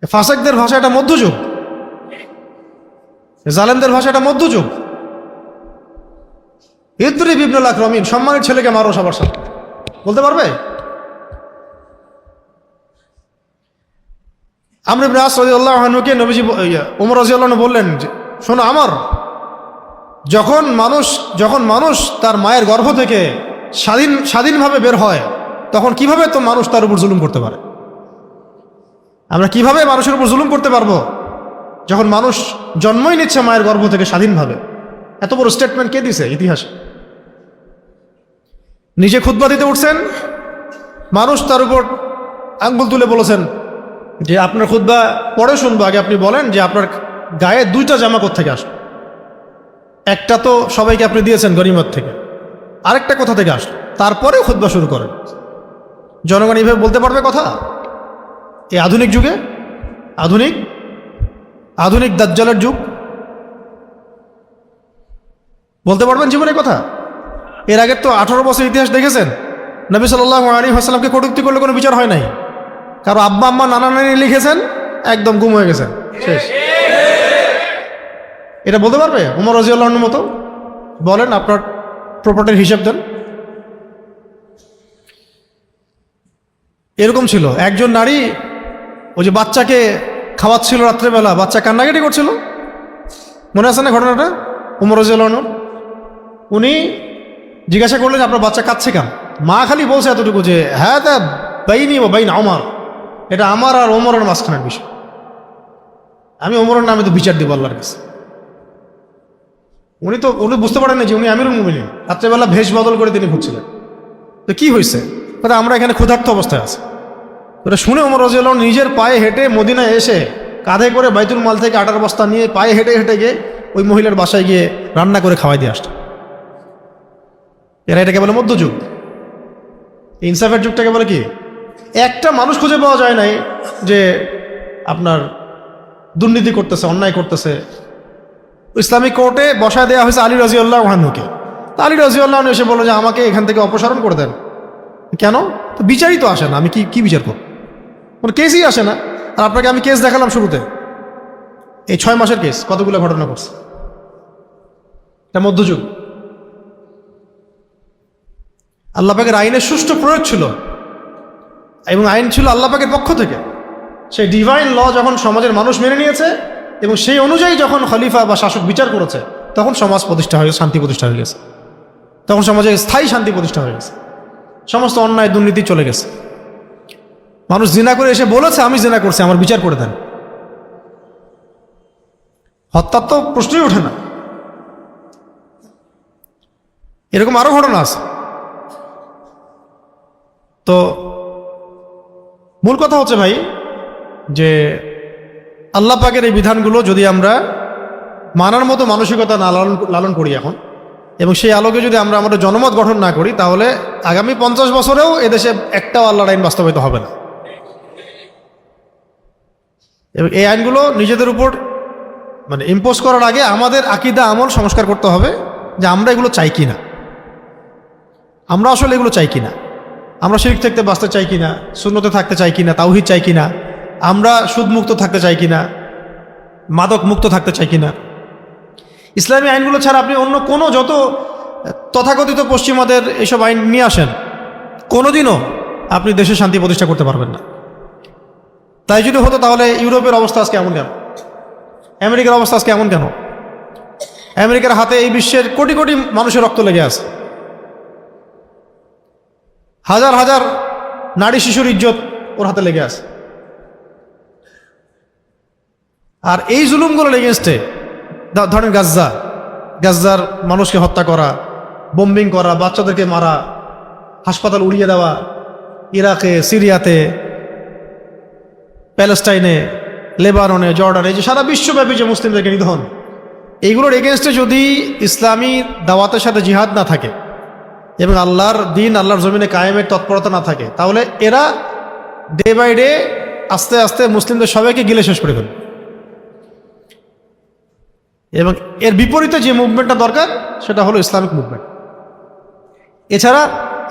ফাসেকদের ভাষা এটা মধ্যযুগ, জালেমদের ভাষা এটা মধ্যযুগ। ইদরিব ইবনুল আকরামিন, সম্মানের ছেলেকে মারো সবার সাথে, বলতে পারবে? আমর ইবনে আস রাদিয়াল্লাহু আনহুকে নবীজি ওমর রাদিয়াল্লাহু আনহু বললেন যে শোনো আমার, যখন মানুষ তার মায়ের গর্ভ থেকে স্বাধীনভাবে বের হয়, তখন কিভাবে তো মানুষ তার উপর জুলুম করতে পারে? আমরা কিভাবে মানুষের উপর জুলুম করতে পারবো যখন মানুষ জন্মই নিচ্ছে মায়ের গর্ভ থেকে স্বাধীনভাবে? এত বড় স্টেটমেন্ট কে দিছে ইতিহাসে? নিজে খুতবা দিতে উঠছেন, মানুষ তার উপর আঙ্গুল তুলে বলেছেন যে আপনার খুতবা পরে শুনবো, আগে আপনি বলেন যে আপনার গায়ে দুইটা জামা কোত্থেকে আসলো? একটা তো সবাইকে আপনি দিয়েছেন গনিমত থেকে, আরেকটা কোথা থেকে আসলো? তারপরে খুতবা শুরু করেন। জনগণ এইভাবে বলতে পারবে কথা? এই আধুনিক যুগে, আধুনিক দাজ্জালের যুগ, বলতে পারবেন জীবনের কথা? এর আগের তো 18 বছর ইতিহাস দেখেছেন, নবী সাল্লাল্লাহু আলাইহি ওয়াসাল্লামকে কটূক্তি করলে কোনো বিচার হয় নাই। কারো আব্বা আম্মা নানা নানি লিখেছেন, একদম গুম হয়ে গেছেন, শেষ। এটা বলতে পারবে ওমর রাদিয়াল্লাহু আনহুর মতো? বলেন আপনার প্রপার্টির হিসাব দেন। এরকম ছিল একজন নারী, ওই যে বাচ্চাকে খাওয়াচ্ছিল রাত্রেবেলা, বাচ্চা কান্নাকাটি করছিল, মনে আছে না ঘটনাটা? ওমর রাদিয়াল্লাহু আনহু উনি জিজ্ঞাসা করলেন আপনার বাচ্চা কাঁদছে কেন? মা খালি বলছে এতটুকু যে হ্যাঁ তা বাইনি ও বাইন ওমর, এটা আমার আর ওমরের মাঝখানের বিষয়, আমি ওমরের নামে তো বিচার দিব আল্লাহর কাছে। উনি বুঝতে পারেন না যে উনি আমিরুল মুমিনিন, রাত্রেবেলা ভেষ বদল করে তিনি ঘুরছিলেন। তো কি হয়েছে? আমরা এখানে ক্ষুধার্ত অবস্থায় আছি। ওটা শুনে ওমর রাদিয়াল্লাহু আনহু নিজের পায়ে হেঁটে মদিনায় এসে কাঁধে করে বাইতুল মাল থেকে আটার বস্তা নিয়ে পায়ে হেঁটে হেঁটে গিয়ে ওই মহিলার বাসায় গিয়ে রান্না করে খাওয়াই দিয়ে আসতো। এটাকে বলে মধ্যযুগ। ইনসাফের যুগটাকে বলে কি? একটা মানুষ খুঁজে পাওয়া যায় নাই যে আপনার দুর্নীতি করতেছে, অন্যায় করতেছে। ইসলামিক কোর্টে বসায় দেওয়া হয়েছে আলী রাদিয়াল্লাহু আনহুকে। আলী রাদিয়াল্লাহু আনহু এসে বলল যে আমাকে এখান থেকে অপসারণ করে দেন। কেন? তো বিচারই তো আসে না, আমি কি বিচার করব? কোনো কেসই আসে না। আর আপনাকে আমি কেস দেখালাম শুরুতে, এই 6 মাসের কেস কতগুলো ঘটনা করছে। এটা মধ্যযুগ। আল্লাহ পাকের আইনের সুষ্ঠু প্রয়োগ ছিল, এবং আইন ছিল আল্লাহ পাকের পক্ষ থেকে। সেই ডিভাইন ল যখন সমাজের মানুষ মেনে নিয়েছে এবং সেই অনুযায়ী যখন খলিফা বা শাসক বিচার করেছে, তখন সমাজ প্রতিষ্ঠা হয়ে শান্তি প্রতিষ্ঠা হয়ে গেছে, তখন সমাজে স্থায়ী শান্তি প্রতিষ্ঠা হয়ে গেছে, সমস্ত অন্যায় দুর্নীতি চলে গেছে। মানুষ জিনা করে এসে বলেছে আমি জিনা করছি, আমার বিচার করে দেন। হত্যার তো প্রশ্নই ওঠে না। এরকম আরো ঘটনা আছে। তো মূল কথা হচ্ছে ভাই যে আল্লাহ পাকের এই বিধানগুলো যদি আমরা মানার মতো মানসিকতা না লালন করি এখন, এবং সেই আলোকে যদি আমরা আমাদের জনমত গঠন না করি, তাহলে আগামী 50 বছরেও এদেশে একটাও আল্লাহর আইন বাস্তবায়িত হবে না। এবং এই আইনগুলো নিজেদের উপর মানে ইম্পোজ করার আগে আমাদের আকীদা আমল সংস্কার করতে হবে, যে আমরা এগুলো চাই কিনা, আমরা আসলে এগুলো চাই কিনা, আমরা শিরক থেকে বাঁচতে চাই কিনা, সুন্নতে থাকতে চাই কিনা, তাওহীদ চাই কিনা, আমরা সুদমুক্ত থাকতে চাই কিনা, মাদক মুক্ত থাকতে চাই কিনা। ইসলামী আইনগুলো ছাড়া আপনি অন্য কোনো যত তথাকথিত পশ্চিমাদের এসব আইন নিয়ে আসেন, কোনোদিনও আপনি দেশে শান্তি প্রতিষ্ঠা করতে পারবেন না। তাই যদি হতো তাহলে ইউরোপের অবস্থা আজকে এমন কেন, আমেরিকার অবস্থা আজকে এমন কেন? আমেরিকার হাতে এই বিশ্বের কোটি কোটি মানুষের রক্ত লেগে আছে, হাজার হাজার নারী শিশুর ইজ্জত ওর হাতে লেগে আছে। আর এই জুলুমগুলোর এগেনস্টে ধরেন গাজ্জার মানুষকে হত্যা করা, বোম্বিং করা, বাচ্চাদেরকে মারা, হাসপাতাল উড়িয়ে দেওয়া, ইরাকে, সিরিয়াতে, প্যালেস্টাইনে, লেবাননে, জর্ডানে, যে সারা বিশ্বব্যাপী যে মুসলিমদেরকে নিধন, এইগুলোর এগেনস্টে যদি ইসলামী দাওয়াতের সাথে জিহাদ না থাকে এবং আল্লাহর দিন আল্লাহর জমিনে কায়েমের তৎপরতা না থাকে, তাহলে এরা ডে বাই ডে আস্তে আস্তে মুসলিমদের সবাইকে গিলে শেষ করে ফেলবে। এবং এর বিপরীতে যে মুভমেন্টটা দরকার সেটা হলো ইসলামিক মুভমেন্ট। এছাড়া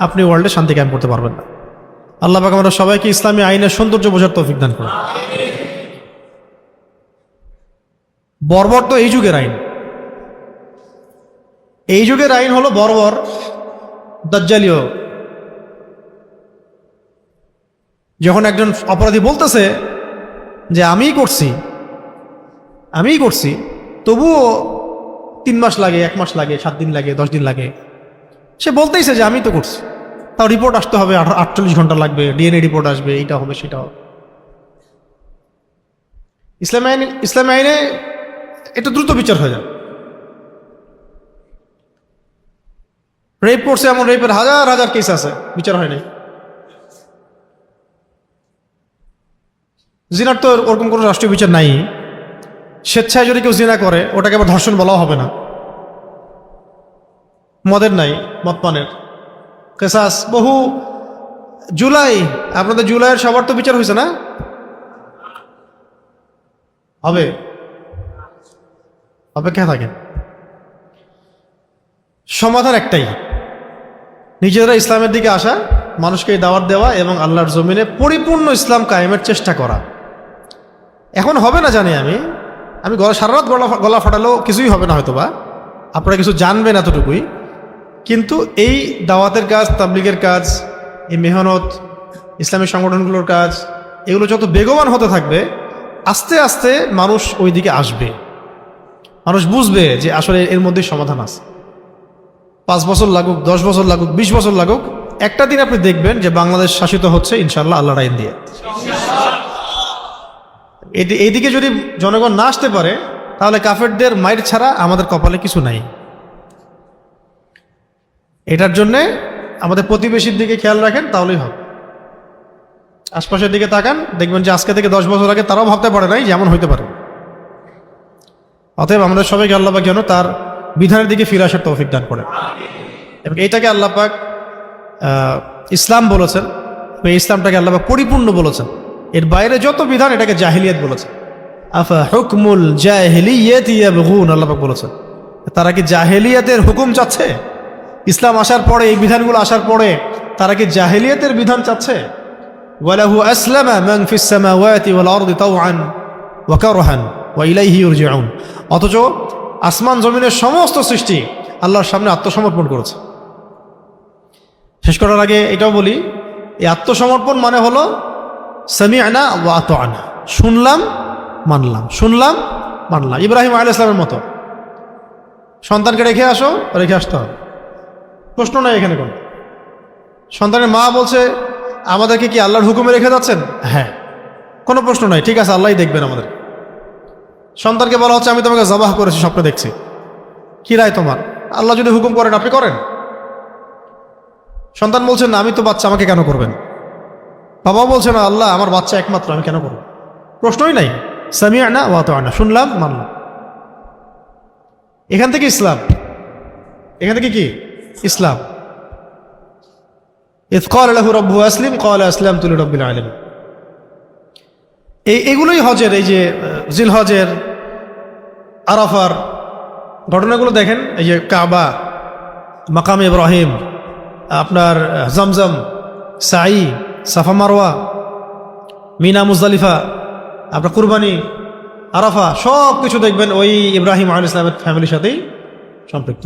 আপনি ওয়ার্ল্ডে শান্তি কায়েম করতে পারবেন না। আল্লাহ পাক আমরা সবাইকে ইসলামী আইনের সৌন্দর্য বোঝার তৌফিক দান করুন। বর্বর তো এই যুগের আইন, এই যুগের আইন হলো বর্বর, দাজ্জালীয়। যখন একজন অপরাধী বলতেছে যে আমিই করছি, তবুও 3 মাস লাগে, 1 মাস লাগে, 7 দিন লাগে, 10 দিন লাগে, সে বলতেইছে যে আমি তো করছি, তাও রিপোর্ট আসতে হবে, 48 ঘন্টা লাগবে, ডিএনএ রিপোর্ট আসবে, এইটা হবে সেটা হবে। ইসলামী আইনে এটা দ্রুত বিচার হয়ে যায়। রেপ করছে, এমন রেপের হাজার হাজার কেস আছে, বিচার হয় নাই। জিনার তো ওরকম কোনো রাষ্ট্রীয় বিচার নাই। স্বেচ্ছায় যদি কেউ জিনা করে ওটাকে আবার ধর্ষণ বলাও হবে না। মদের নাই, মদ পানের কেসাস বহু। আপনাদের জুলাইয়ের সবার তো বিচার হয়েছে না? হবে, অপেক্ষা থাকেন। সমাধান একটাই, নিজেরা ইসলামের দিকে আসা, মানুষকে দাওয়াত দেওয়া এবং আল্লাহর জমিনে পরিপূর্ণ ইসলাম কায়েমের চেষ্টা করা। এখন হবে না জানি আমি সারা রাত গলা ফাটালেও কিছুই হবে না, হয়তোবা আপনারা কিছু জানবেন এতটুকুই। কিন্তু এই দাওয়াতের কাজ, তাবলিগের কাজ, এই মেহনত, ইসলামী সংগঠনগুলোর কাজ, এগুলো যত বেগবান হতে থাকবে, আস্তে আস্তে মানুষ ওই দিকে আসবে। মানুষ বুঝবে যে আসলে এর মধ্যে সমাধান আছে। 5 বছর লাগুক, 10 বছর লাগুক, 20 বছর লাগুক, একটা দিন আপনি দেখবেন যে বাংলাদেশ শাসিত হচ্ছে ইনশাআল্লাহ আল্লাহর আইন দিয়ে। এইদিকে যদি জনগণ না আসতে পারে, তাহলে কাফেরদের মাইর ছাড়া আমাদের কপালে কিছু নাই। এটার জন্যে আমাদের প্রতিবেশীর দিকে খেয়াল রাখেন, তাহলেই হবে। আশপাশের দিকে তাকান, দেখবেন যে আজকে থেকে 10 বছর আগে তারাও ভাবতে পারে নাই যে এমন হইতে পারে। অতএব আমরা সবাইকে আল্লাহ পাক যেন তার বিধানের দিকে ফিরে আসার তৌফিক দান করেন। এবং এইটাকে আল্লাহ পাক ইসলাম বলেছেন, এই ইসলামটাকে আল্লাহ পাক পরিপূর্ণ বলেছেন। এর বাইরে যত বিধান এটাকে জাহিলিয়াত বলেছেন। আফা হুকমুল জাহিলিয়াতি ইয়াবগুন, আল্লাহ পাক বলেছেন। তারা কি জাহিলিয়াতের হুকুম চাচ্ছে? ইসলাম আসার পরে, এই বিধানগুলো আসার পরে তারা কি জাহিলিয়াতের বিধান চাচ্ছে? ওয়ালাহু আসলামা মান ফিস সামাওয়াতি ওয়াল আরদি তাওআন ওয়া কারহান ওয়া ইলাইহি ইরজিউন। অথচ আসমান জমিনের সমস্ত সৃষ্টি আল্লাহর সামনে আত্মসমর্পণ করেছে। শেষ করার আগে এটাও বলি, এই আত্মসমর্পণ মানে হলো সামি'না ওয়া আতা'না, শুনলাম মানলাম, শুনলাম মানলাম। ইব্রাহিম আলাইহিস সালামের মতো সন্তানকে রেখে আসতে হবে, প্রশ্ন নাই এখানে কোনো। সন্তানের মা বলছে আমাদেরকে কি আল্লাহর হুকুমে রেখে যাচ্ছেন? হ্যাঁ, কোনো প্রশ্ন নাই, ঠিক আছে, আল্লাহই দেখবেন আমাদের। সন্তানকে বলা হচ্ছে আমি তোমাকে জবাহ করেছি, স্বপ্নে দেখছি, কি রায় তোমার? আল্লাহ যদি হুকুম করেন আপনি করেন। সন্তান বলছেন না, আমি তো বাচ্চা, আমাকে কেন করবেন? বাবা বলছে না, আল্লাহ আমার বাচ্চা একমাত্র, আমি কেন করব? প্রশ্নই নাই, সামি'না ওয়া আতা'না, শুনলাম মানলাম। এখান থেকে ইসলাম, এখান থেকে কি ইসলাম। ইয ক্বালা লাহু রাব্বুহু আসলিম ক্বালা আসলামতু লিরাব্বিল আলামিন। এগুলোই হজের, এই যে জিলহজের, আরাফার ঘটনাগুলো দেখেন। এই যে কাবা, মাকাম ইব্রাহিম, আপনার জমজম, সাই, সাফা মারওয়া, মিনা মুজদালিফা, আপনার কুরবানি, আরাফা, সব কিছু দেখবেন ওই ইব্রাহিম আলাইহিস সালামের ফ্যামিলির সাথেই সম্পৃক্ত।